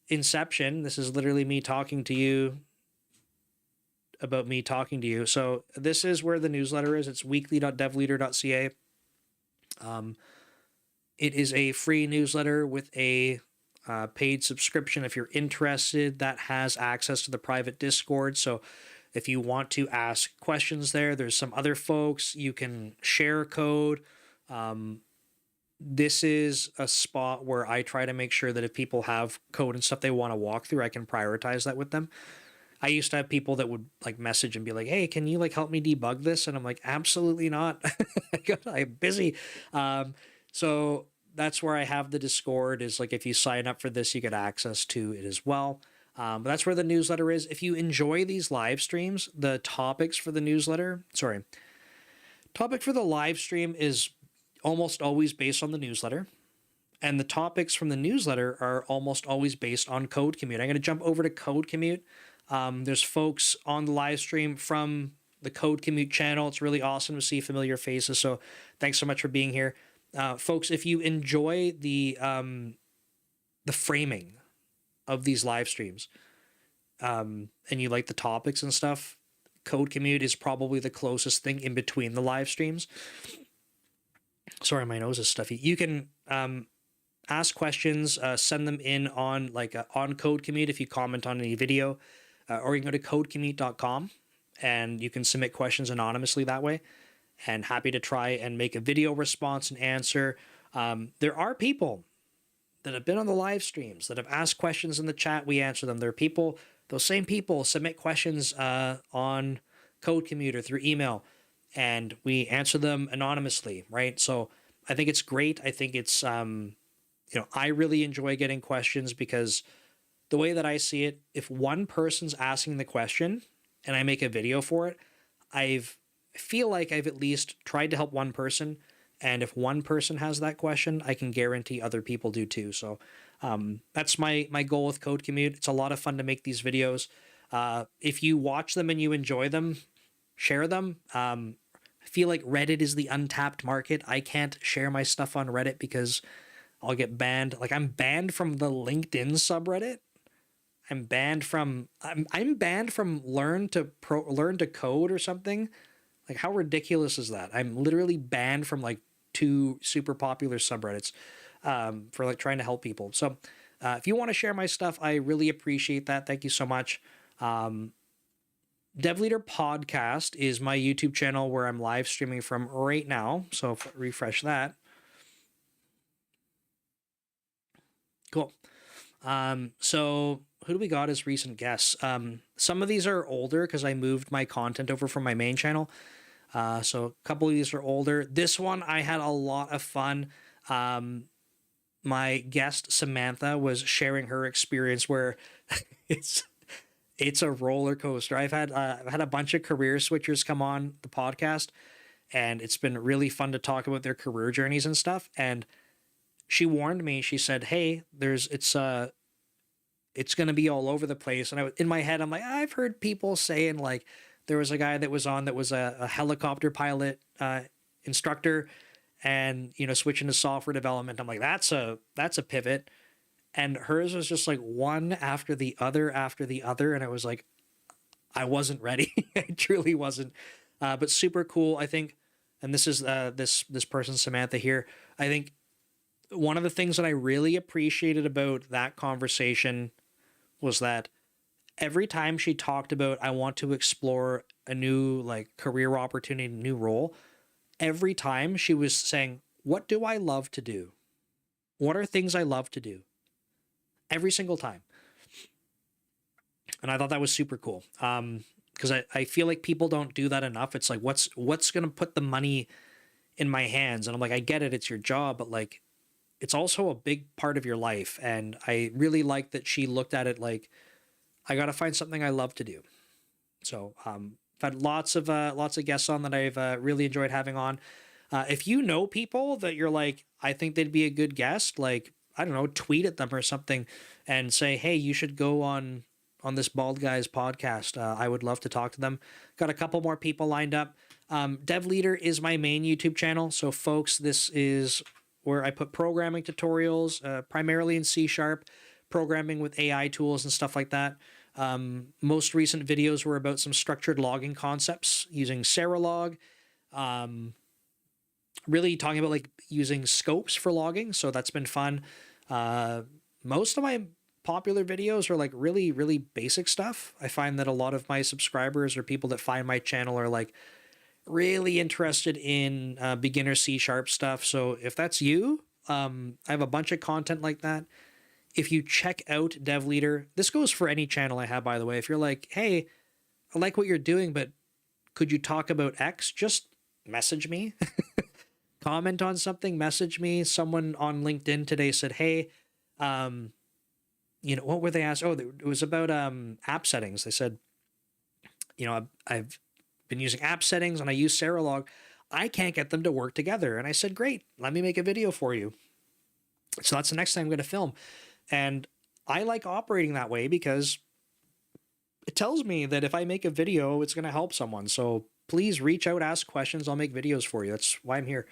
Inception. This is literally me talking to you about me talking to you. So this is where the newsletter is. It's weekly.devleader.ca. It is a free newsletter with a paid subscription if you're interested. That has access to the private Discord. So if you want to ask questions there's some other folks. You can share code. This is a spot where I try to make sure that if people have code and stuff they want to walk through, I can prioritize that with them. I used to have people that would like message and be like, hey, can you like help me debug this? And I'm like, absolutely not. I'm busy. So that's where I have the Discord is like, if you sign up for this, you get access to it as well. But that's where the newsletter is. If you enjoy these live streams, the topics for the topic for the live stream is almost always based on the newsletter. And the topics from the newsletter are almost always based on Code Commute. I'm going to jump over to Code Commute. There's folks on the live stream from the Code Commute channel. It's really awesome to see familiar faces. So thanks so much for being here. Folks, if you enjoy the framing of these live streams, and you like the topics and stuff, Code Commute is probably the closest thing in between the live streams. Sorry, my nose is stuffy. You can ask questions, send them in on on Code Commute if you comment on any video, or you can go to codecommute.com and you can submit questions anonymously that way. And happy to try and make a video response and answer. There are people that have been on the live streams that have asked questions in the chat. We answer them. There are people, those same people submit questions on Code Commute or through email, and we answer them anonymously, right? So I think it's great. I think it's, I really enjoy getting questions because the way that I see it, if one person's asking the question and I make a video for it, I feel like I've at least tried to help one person. And if one person has that question, I can guarantee other people do too. So that's my goal with Code Commute. It's a lot of fun to make these videos. If you watch them and you enjoy them, share them. I feel like Reddit is the untapped market. I can't share my stuff on Reddit because I'll get banned. Like, I'm banned from the LinkedIn subreddit. I'm banned from learn to code or something. Like, how ridiculous is that? I'm literally banned from like 2 super popular subreddits for like trying to help people. So if you want to share my stuff, I really appreciate that. Thank you so much. Dev Leader Podcast is my YouTube channel where I'm live streaming from right now. So if I refresh that. Cool. So who do we got as recent guests? Some of these are older because I moved my content over from my main channel. So a couple of these are older. This one, I had a lot of fun. My guest, Samantha, was sharing her experience where it's a roller coaster. I've had a bunch of career switchers come on the podcast, and it's been really fun to talk about their career journeys and stuff. And she warned me. She said, "Hey, it's going to be all over the place." And in my head, I'm like, I've heard people saying like there was a guy that was on that was a helicopter pilot instructor, and switching to software development. I'm like, that's a pivot. And hers was just like one after the other, and I was like, I wasn't ready. I truly wasn't. But super cool, I think. And this is this person, Samantha here. I think one of the things that I really appreciated about that conversation was that every time she talked about, I want to explore a new like career opportunity, new role, every time she was saying, what do I love to do? What are things I love to do? Every single time. And I thought that was super cool. Because I feel like people don't do that enough. It's like, what's going to put the money in my hands? And I'm like, I get it. It's your job, but like, it's also a big part of your life. And I really like that she looked at it like, I got to find something I love to do. So I've had lots of guests on that I've really enjoyed having on. If you know people that you're like, I think they'd be a good guest, like, I don't know, tweet at them or something and say, hey, you should go on this bald guy's podcast. I would love to talk to them. Got a couple more people lined up. Dev Leader is my main YouTube channel. So folks, this is where I put programming tutorials, primarily in C#, programming with AI tools and stuff like that. Most recent videos were about some structured logging concepts using Serilog. Really talking about like using scopes for logging. So that's been fun. Most of my popular videos are like really, really basic stuff. I find that a lot of my subscribers or people that find my channel are like really interested in beginner C# stuff. So if that's you, I have a bunch of content like that. If you check out Dev Leader, this goes for any channel I have, by the way. If you're like, hey, I like what you're doing, but could you talk about X? Just message me. Comment on something, message me. Someone on LinkedIn today said, hey, what were they asked? Oh, it was about app settings. They said, I've been using app settings and I use Serilog. I can't get them to work together. And I said, great, let me make a video for you. So that's the next thing I'm going to film. And I like operating that way because it tells me that if I make a video, it's going to help someone. So please reach out, ask questions. I'll make videos for you. That's why I'm here.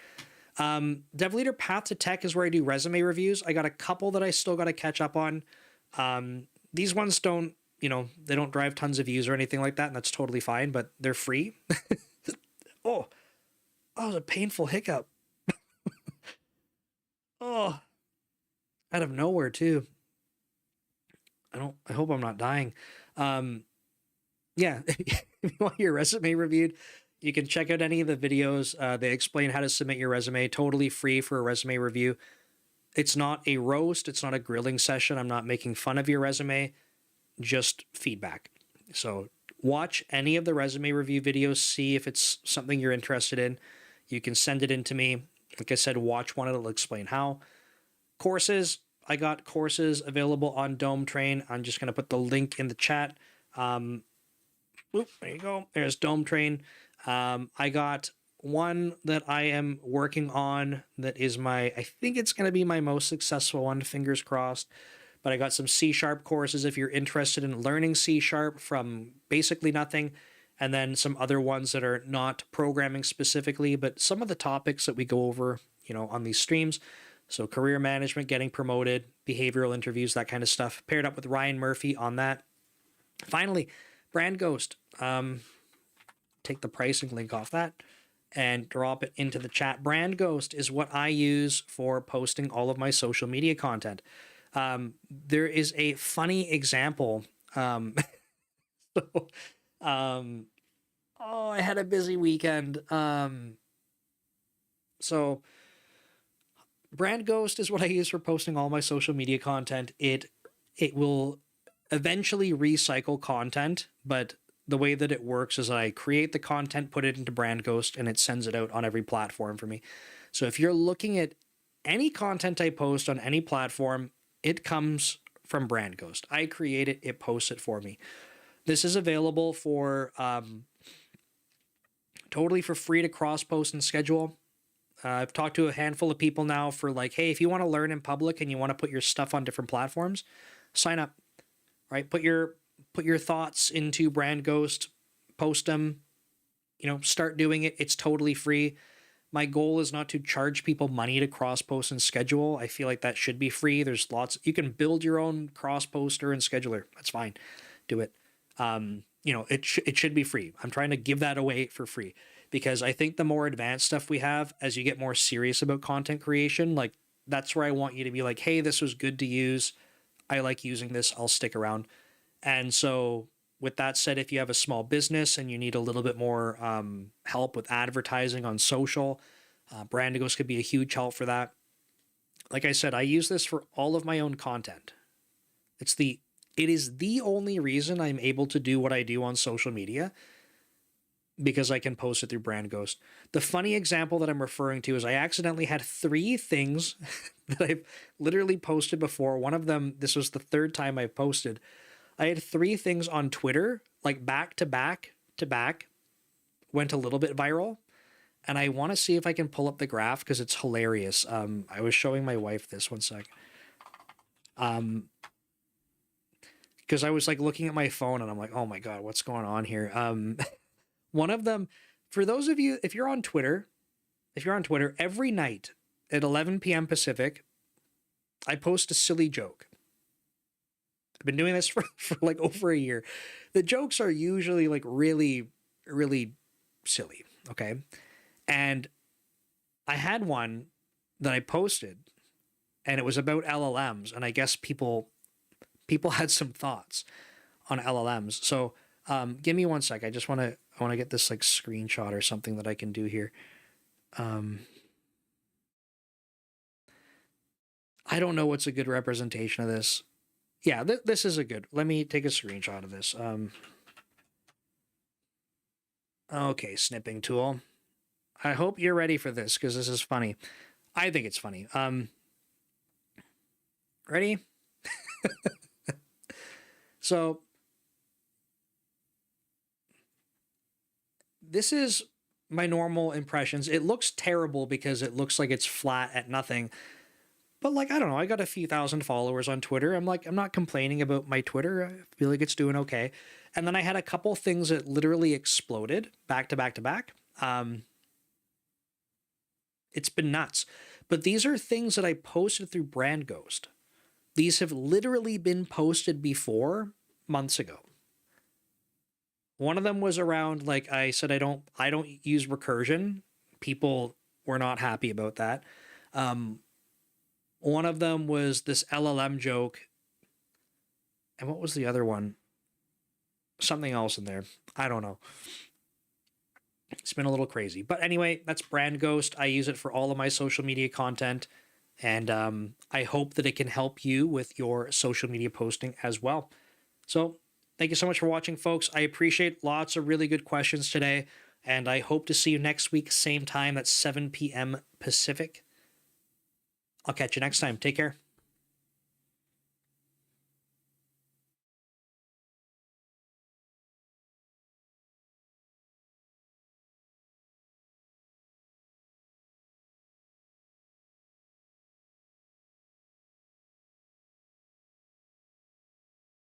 Dev Leader Path to Tech is where I do resume reviews. I got a couple that I still got to catch up on. These ones don't they don't drive tons of views or anything like that, and that's totally fine, but they're free. Oh, that was a painful hiccup. Oh, out of nowhere too. I hope I'm not dying. Um, yeah, if you want your resume reviewed, you can check out any of the videos. They explain how to submit your resume, totally free for a resume review. It's not a roast, it's not a grilling session. I'm not making fun of your resume, just feedback. So watch any of the resume review videos, see if it's something you're interested in. You can send it in to me. Like I said, watch one, it'll explain how. Courses, I got courses available on Dome Train. I'm just going to put the link in the chat. There you go. There's Dome Train. I got one that I am working on that is I think it's going to be my most successful one, fingers crossed. But I got some C# courses if you're interested in learning C# from basically nothing. And then some other ones that are not programming specifically, but some of the topics that we go over, on these streams. So career management, getting promoted, behavioral interviews, that kind of stuff. Paired up with Ryan Murphy on that. Finally, Brand Ghost. Take the pricing link off that and drop it into the chat. Brand Ghost is what I use for posting all of my social media content. There is a funny example. I had a busy weekend. So Brand Ghost is what I use for posting all my social media content. It will eventually recycle content, but the way that it works is I create the content, put it into Brand Ghost, and it sends it out on every platform for me. So if you're looking at any content I post on any platform, it comes from Brand Ghost. I create it, it posts it for me. This is available for totally for free to cross-post and schedule. I've talked to a handful of people now for like, hey, if you want to learn in public and you want to put your stuff on different platforms, sign up, right? Put your thoughts into Brand Ghost, post them, start doing it. It's totally free. My goal is not to charge people money to cross post and schedule. I feel like that should be free. There's you can build your own cross poster and scheduler. That's fine. Do it. It should be free. I'm trying to give that away for free because I think the more advanced stuff we have, as you get more serious about content creation, like that's where I want you to be like, hey, this was good to use. I like using this. I'll stick around. And so with that said, if you have a small business and you need a little bit more help with advertising on social, Brand Ghost could be a huge help for that. Like I said, I use this for all of my own content. It is the only reason I'm able to do what I do on social media, because I can post it through Brand Ghost. The funny example that I'm referring to is I accidentally had 3 things that I've literally posted before. One of them, this was the 3rd time I've posted. I had 3 things on Twitter, like back to back, went a little bit viral. And I want to see if I can pull up the graph because it's hilarious. I was showing my wife this, one sec. Because I was like looking at my phone and I'm like, oh my God, what's going on here? One of them, for those of you, if you're on Twitter, every night at 11 p.m. Pacific, I post a silly joke. I've been doing this for like over a year. The jokes are usually like really, really silly. Okay. And I had one that I posted and it was about LLMs. And I guess people had some thoughts on LLMs. So give me one sec. I want to get this like screenshot or something that I can do here. I don't know what's a good representation of this. Yeah, this is a good. Let me take a screenshot of this. Okay, snipping tool. I hope you're ready for this because this is funny. I think it's funny. Ready? So this is my normal impressions. It looks terrible because it looks like it's flat at nothing. But like, I don't know, I got a few thousand followers on Twitter. I'm not complaining about my Twitter. I feel like it's doing okay. And then I had a couple things that literally exploded back to back to back. It's been nuts. But these are things that I posted through Brand Ghost. These have literally been posted before months ago. One of them was around, like I said, I don't use recursion. People were not happy about that. One of them was this LLM joke. And what was the other one? Something else in there. I don't know. It's been a little crazy. But anyway, that's Brand Ghost. I use it for all of my social media content. And I hope that it can help you with your social media posting as well. So thank you so much for watching, folks. I appreciate lots of really good questions today. And I hope to see you next week, same time. That's 7 p.m. Pacific. I'll catch you next time. Take care.